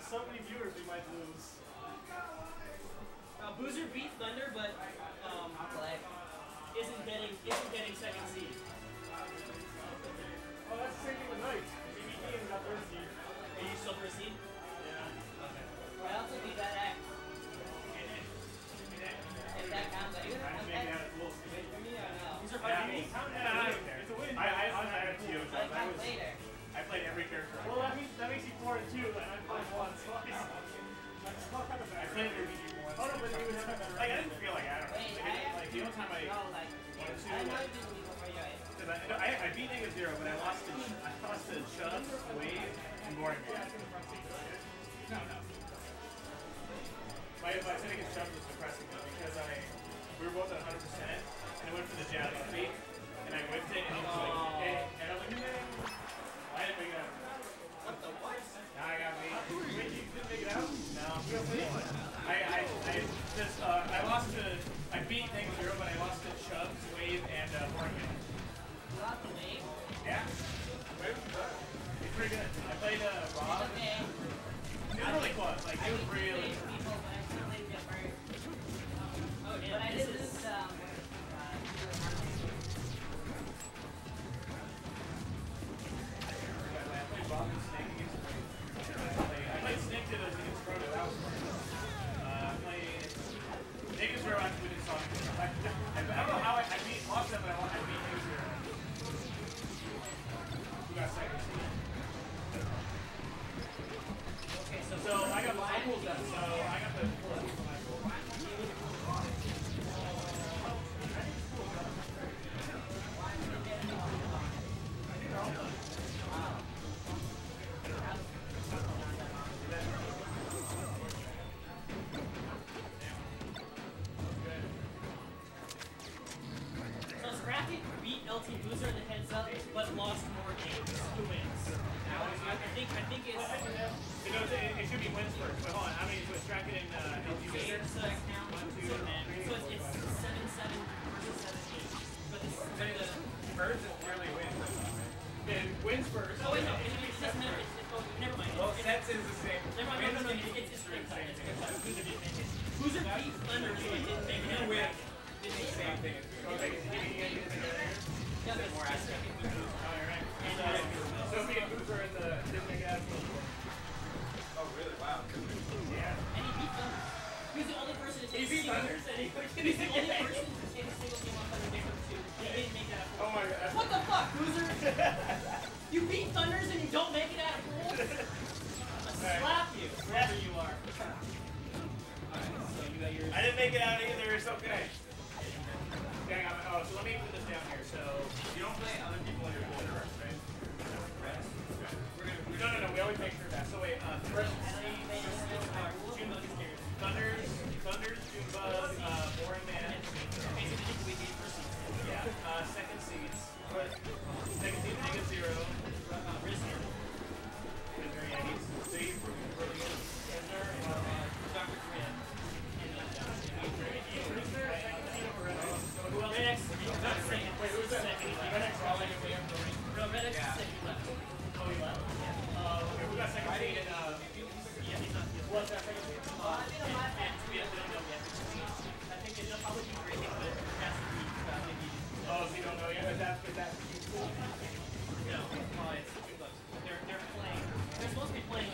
So many viewers we might lose. Boozer beat Thunder, but isn't getting second seed. Oh, that's the same thing with Knights. BBT got third seed. Are you still first seed? Yeah. Okay. I also beat that act. If that counts, are you gonna Maybe out of pools. for me or no? These are Yeah, fighting. it's a win. I had two. So it counts later. I played every character. Well, that makes you 4 and 2, and I played once. I played every one. Oh no, but you would have like I didn't feel like I don't know. Wait, Like the only time I no, like, wanted to. I know you didn't before you ate. Because I beat Negative Zero, but I lost to Chubb, Wave, and Boring Man. No. My fight against Chubb was depressing though because we were both at 100%, and I went for the jab feet, and I whipped it, and he was like, hey, and I was like, I didn't make it out. What the what? Nah, I got me. Wait, you didn't make it out? No. I lost to, I beat Negative Zero, but I lost to Chubbs, Wave, and Boring Man. You lost the wave? Yeah. Wave was good. He's pretty good. I played Rob. Okay. It was really close. Like, it was really. People, but I still played different. Oh, But yeah, I this did is. lose, I played Snake to those against Proto. That was fun. I played Negative Zero after we did Sonic. I don't know how I beat lost them, but I beat Negative Zero. Who got second? Okay, So I got my pools done. So I got the pools for my pool. So Scrappy beat LT Boozer in the heads up, but lost more games. Who wins? I think it's. It should be wins first, but hold on. How many was Draken and LG Booster? So it's 7-7 versus 7-8. But the First is clearly wins. Then wins first. oh wait no, it's just never. Never mind. Well, sets is the same. Never mind. No. It's straight cut. It's straight cut. Boozer didn't make it. Boozer beat Thunder, so it didn't make it. Win. It's the same thing as okay, Yeah, but more aspect. So me and Boozer in the didn't make it out. Oh really? Wow. Yeah. And he beat Thunder. He's the only person to take He beat Thunder. He's the only person to take a single game on Thunder Game 2. He didn't make that out. Oh my god. What the fuck, Boozer? You beat Thunders and you don't make it out of pool? I'll slap you wherever you are. So you got yours. I didn't make it out either. It's okay. Okay, so let me put this down here. So you don't play other people in your pool, right? No. We always make sure that. So wait, first Junebug is here. Thunders, Junebug, Boring Man. Yeah. Second seeds. with negative 0. Prisoner. Prisoner, yeah, he's really good. Prisoner, Dr. Korean. Prisoner, who else? Redex. Wait, who's that? Redex. No, Redex is second left. Oh, he left? Yeah. Okay, we got second seed. Yeah, he's not healed. What's that second seed? And we don't know yet. I think they'll probably be great, but it has to be maybe. Oh, so you don't know yet? Is that cool? No, it's too close. They're playing. They're supposed to be playing.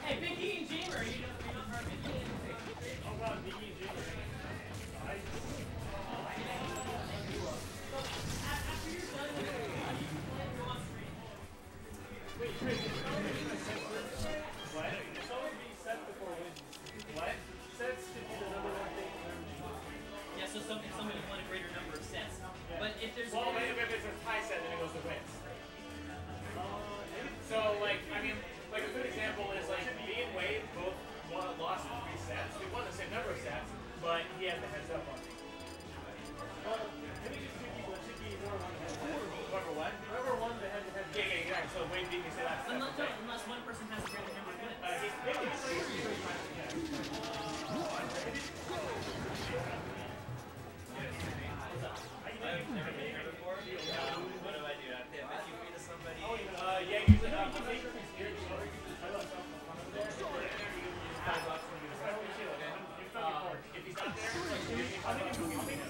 Hey, Big E and Jamer, you don't are Big E and Jamer. Oh god, Big E and Jamer. After you're done with it, you can play it on screen. Wait, Chris, what? It's always being set before wins. What? Sets should be the number one thing. Yeah, so somebody won a greater number of sets. Yeah. But if there's if it's a tie set, then it goes to wins. So, like, I mean, like a good example is like me and Wade both lost 3 sets. We won the same number of sets, but he had the heads up on me. Well, maybe just should be more one head. Whoever what? Whoever won the head-to-head. Yeah, exactly. So Wade beat me, so that's unless one person has a greater number of wins. What do I do? I bet you beat to somebody. Yeah, usually I love something on there. $5 when you if he's not there, I think it's moving.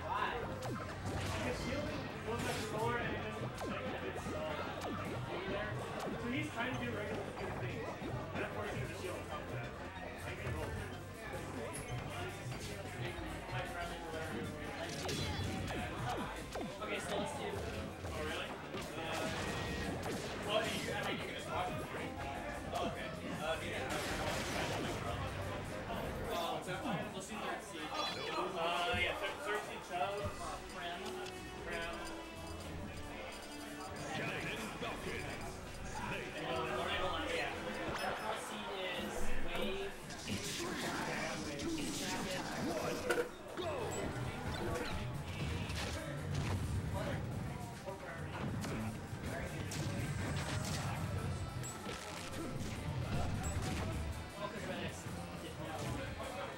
Why? Because shielding goes back to lower and it doesn't like it's there. So he's trying to do regular things. And of course he's a shield on top of that. I can roll. Okay, so let's do. Oh really? Well, I mean you can just watch it, right? Oh, okay. Yeah. Let's do third seed. Yeah, third seed Chubbs. Prem. Yeah. Fourth seed is Wave.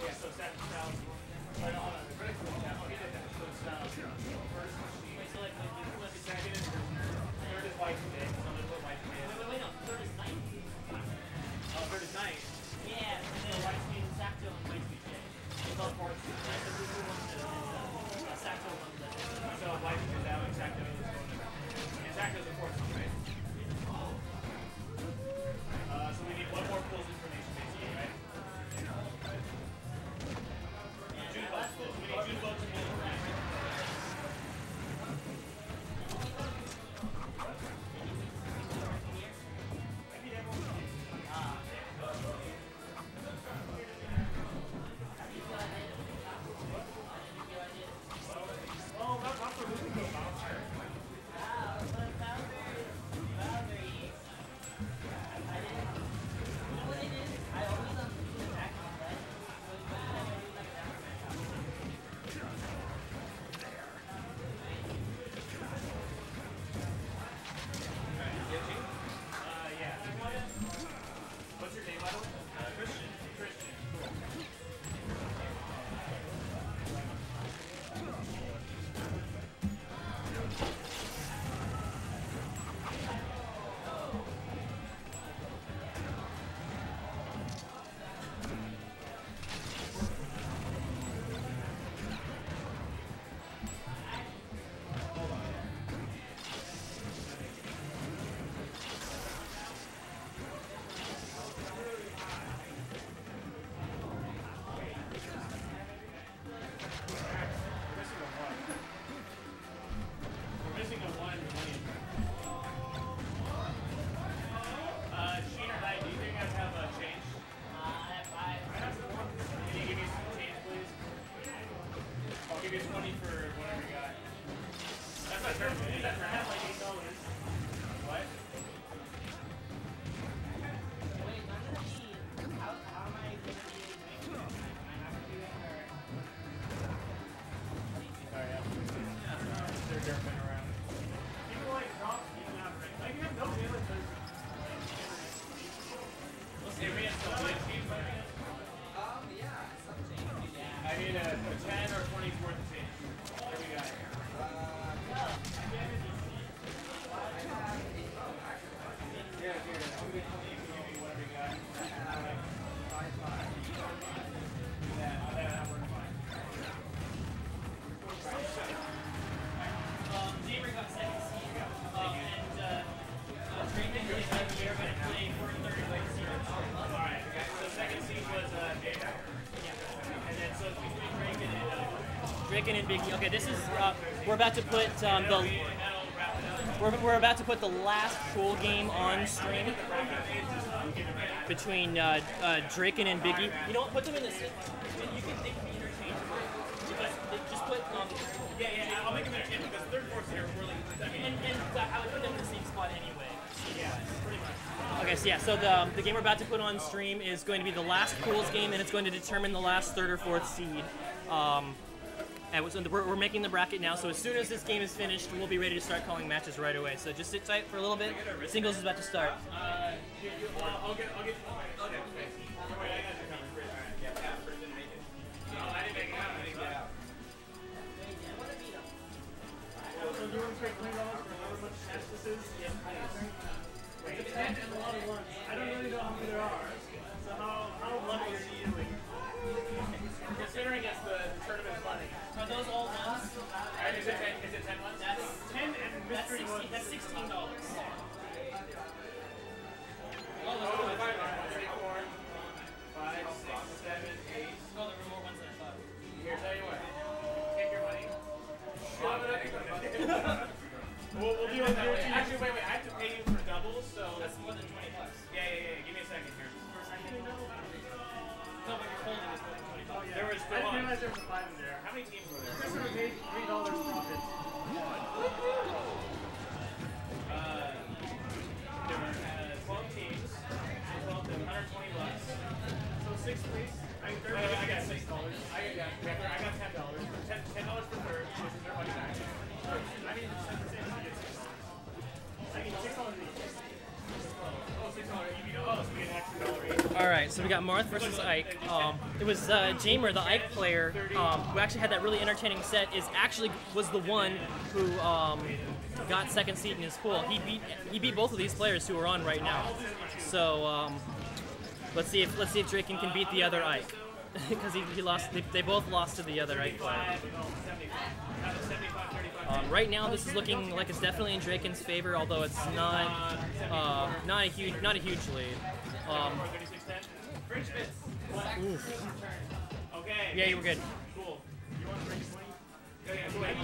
Yeah, so second Styles. Hold on. Critics was down. Oh, he did that. So Styles. First machine. Wait, so like, Second is Prisoner. Third is White Today. So I'm gonna put White Today. wait, no, third is Knight. Oh, third is Night. Yeah, and then White Speed and Sacto and White Speed J. It's all fourth seed. That's the blue one that Sacto won that. So White is out. Exacto is going to. And Exacto's the fourth one, right? So we need one more pulls information, basically, right? Junebug pulls. We need Junebug to pull information. Oh, not for moving the bouncer. Yeah. What's your name, by the way? Christian. Christian. Cool. We're missing a 1 million. Sheen or Knight, do you think you guys have a change? I have 5. Can you give me some change, please? I'll give you 20 for whatever you got. That's my turn. Is that turn? I have like $8. What? Wait, I'm gonna be. How am I gonna be? Am I have to do it or? need a 10 or 20's worth of change. There we go. Yeah, here. I'll give you whatever you got. That works fine. Jamer got second seed, and Drake and Billy said we are going to play for third place seed. Alright, so second seed was Data. Yeah. And then so it's between Draken and Biggie. Okay, this is we're about to put we're about to put the last pool game on stream between Draken and Biggie. You know what? Put them in the. You can they can be interchangeable. Just put Yeah, I'll make them interchangeable because third, fourth here really. and I would put them in the same spot anyway. Yeah, pretty much. Okay, so yeah, so the game we're about to put on stream is going to be the last pools game, and it's going to determine the last third or fourth seed. And so we're making the bracket now, so as soon as this game is finished, we'll be ready to start calling matches right away. So just sit tight for a little bit. Singles is about to start. I'll get. Okay. Wait, I got your cover. Yeah, first didn't make it. No, I didn't make it out. I didn't get out. So you want to trade $20 for however much cash this is? Yes, please. Wait, and a lot of ones. I don't really know how many there are. So how lucky are you doing? Considering it's the tournament money. Are those all ones? Right, is it 10 ones? That's 10 and mystery ones. That's $16. Oh, the 5 3, 4, 5, 6, 7, 8. No, there were more ones than I thought. Here, tell you what. Take your money. Shove it up your We'll do it that way. Actually, wait. I have to pay you for doubles, so That's more than $20. yeah. Give me a second here. No, but you're holding is more than $20. There was I didn't realize there was a 5 in there. how many teams were there? Christopher paid $3 profit. There were 12 teams. 12 to 120 bucks. So 6 please. I got $6. I got $10. $10 for third, which is their money back. I mean, it's the same. I mean, $6 each. Oh, $6. You mean, so we get an extra dollar each. All right, so we got Marth versus Ike. It was Jamer, the Ike player, who actually had that really entertaining set. Was the one who got second seed in his pool. He beat both of these players who are on right now. So let's see if Draken can beat the other Ike, because he lost. They both lost to the other Ike player. Right now, this is looking like it's definitely in Draken's favor, although it's not a huge lead. Oof. Okay. Yeah, you were good. Cool. You want to bring 20?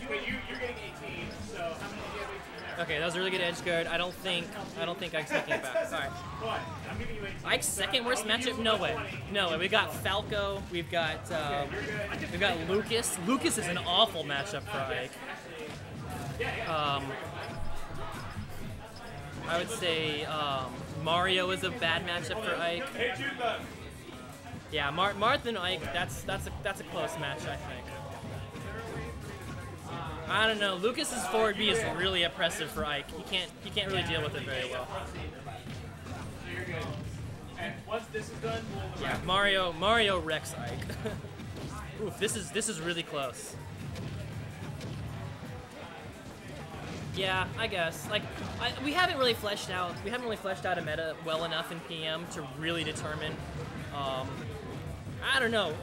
You're getting 18, so how many do you have 18 there? Okay, that was a really good edge guard. I don't think Ike's taking it back. All right. But I'm giving you 18. Ike's second worst matchup? No way. No way. We got Falco. We've got Lucas. Lucas is an awful matchup for Ike. I would say Mario is a bad matchup for Ike. Hey, Junebug. Yeah, Marth and Ike. That's a close match, I think. I don't know. Lucas's forward B is really oppressive for Ike. He can't really deal with it very well. So you're good. And once this is done, we'll Yeah, Mario wrecks Ike. Oof, this is really close. Yeah, I guess. Like, we haven't really fleshed out a meta well enough in PM to really determine. I don't know.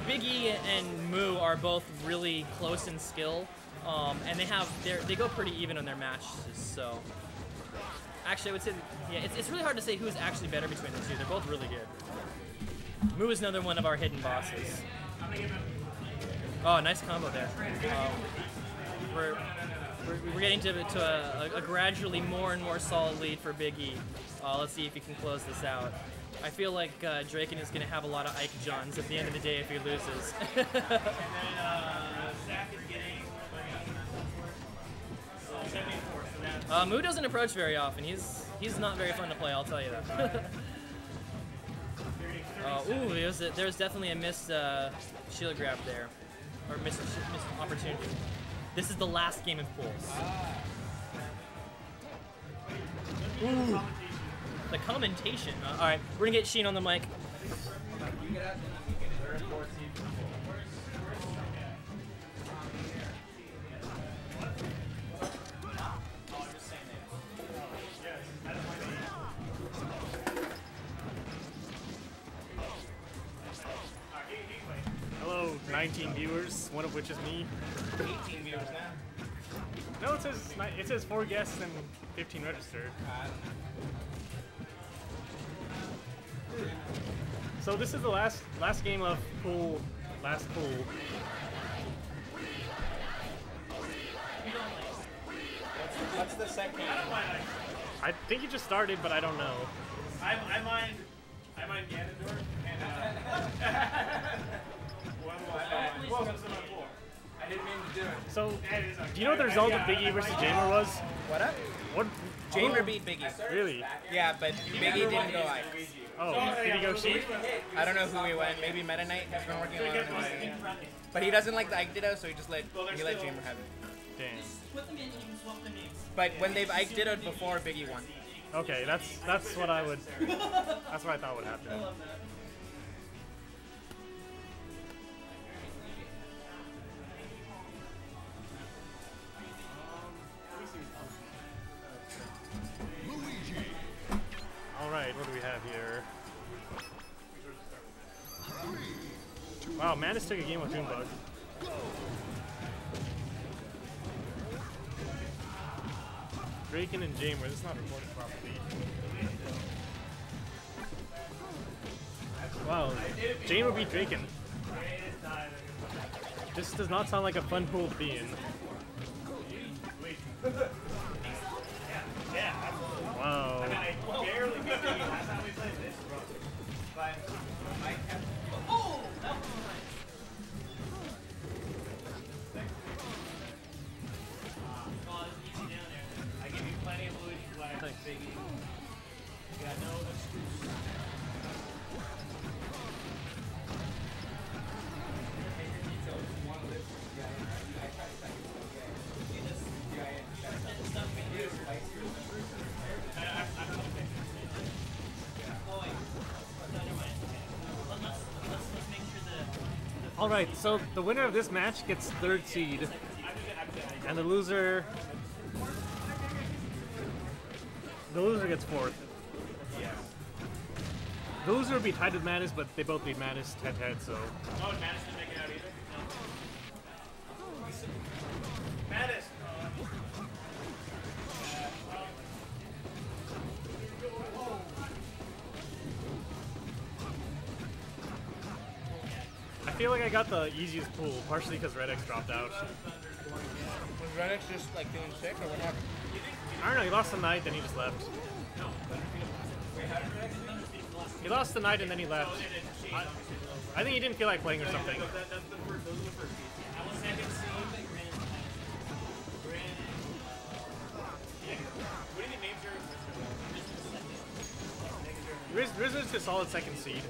Biggie and Moo are both really close in skill, and they go pretty even on their matches. So, actually, I would say, yeah, it's really hard to say who's actually better between the two. They're both really good. Moo is another one of our hidden bosses. Oh, nice combo there. We're getting to a gradually more and more solid lead for Biggie. Let's see if he can close this out. I feel like Draken is going to have a lot of Ike Johns at the end of the day if he loses. And then Zach is getting 74. So that's Moo doesn't approach very often. He's not very fun to play, I'll tell you that. Ooh, there's definitely a missed shield grab there, or missed opportunity. This is the last game of pools. Ooh. The commentation. All right, we're gonna get Sheen on the mic. Third, fourth seed for full. Oh, I'm just saying that. Hello, 19 viewers, one of which is me. 18 viewers now. No, it says 4 guests and 15 registered. So this is the last game of last pool. What's the second? I think it just started, but I don't know. I mind Ganondorf and I didn't mean to do it. So, do you know what the result of Biggie versus Jamer was? What up? What? Jamer beat Biggie. Really? Yeah, but Biggie didn't go ice. Oh, did he go Sheik? I don't know who he went. Maybe Meta Knight. He's been working on it. But he doesn't like the Ike Ditto, so he let Jamer have it. Damn. Put them in and you can swap their names. But when they've Ike Ditto'd before, Biggie won. Okay, that's what I would. That's what I thought would happen. All right, what do we have here? Wow, Manus took a game with Junebug. Draken and Jamer, this is not recorded properly. Wow, Jamer beat Draken. This does not sound like a fun pool to be in. Wow. I give you plenty of Luigi flags, Biggie. You got no excuse. Alright, so the winner of this match gets 3rd seed. And the loser gets 4th. The loser would be tied with Manus, but they both beat Manus head-to-head, so. Oh, and Manus didn't make it out either? No. Manus! I feel like I got the easiest pool, partially because Red X dropped out. Was Renix just like doing sick or what happened? I don't know, he lost the night, then he just left. He lost the night and then he left. I think he didn't feel like playing or something. Riz is a solid 2nd seed.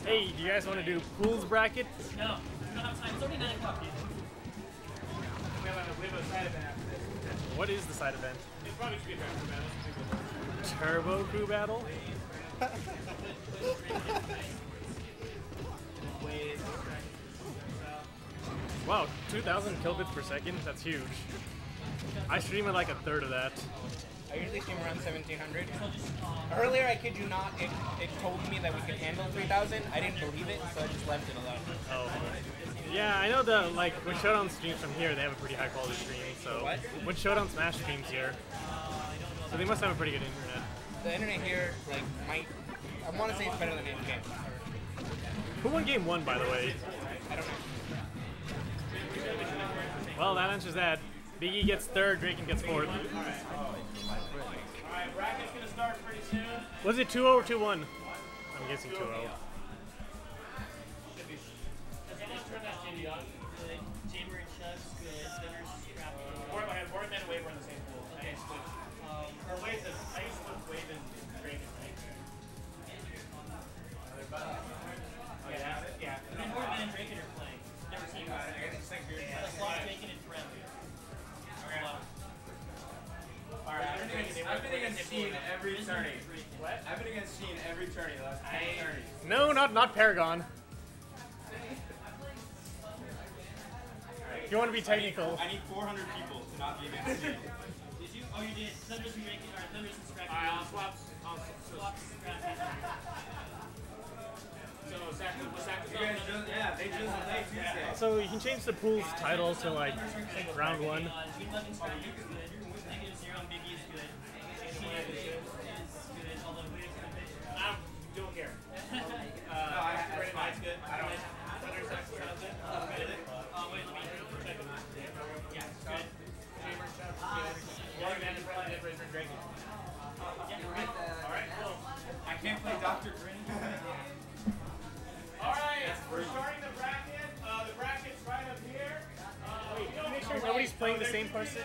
Hey, do you guys want to do pools bracket? No, we don't have time. It's only 9 o'clock. We have a side event after this. What is the side event? It probably should be a Turbo Crew Battle? Wow, 2,000 kilobits per second? That's huge. I stream at like 1/3 of that. I usually stream around 1700. Earlier, I kid you not, it told me that we could handle 3000. I didn't believe it, so I just left it alone. Oh. Yeah, I know when Showdown streams from here, they have a pretty high quality stream, so. What? When Showdown Smash streams here. So they must have a pretty good internet. The internet here, like, I want to say it's better than any game. Who won game 1, by the way? I don't know. Well, that answers that. Biggie gets 3rd, Draken gets 4th. Alright, bracket's gonna start pretty soon. Was it 2-0 or 2-1? I'm guessing 2-0. Does anyone turn that TV on? Good. Jamer and Chubb's good. Gunner's scrappy. Warren and Wave are in the same pool. Okay. Or Wave is, I used to put Wave and Draken, right? Yeah. And more against Sheen every tourney. What? I've been against Sheen every tourney the last 10 tourneys. No, not Paragon. You want to be technical. I need 400 people to not be against Sheen. Did you? Oh, you did. Thunders and Reiki, or Thunders and Scrappy. Alright, I'll swap. Swap Scrappy. So, yeah, they just played Tuesday. So you can change the pool's title to like round 1. Junebug and Scrappy is good. -0 on Biggie is good. Sheen is good, although Weir's kind of bitch. I don't care. It's good. I don't. Thunder's actually sounds good. Wait, let me check it. Yeah, it's good. Alright, cool. I can't play Dr. Green. Alright, we're starting the bracket. The bracket's right up here. Make sure nobody's playing the same person.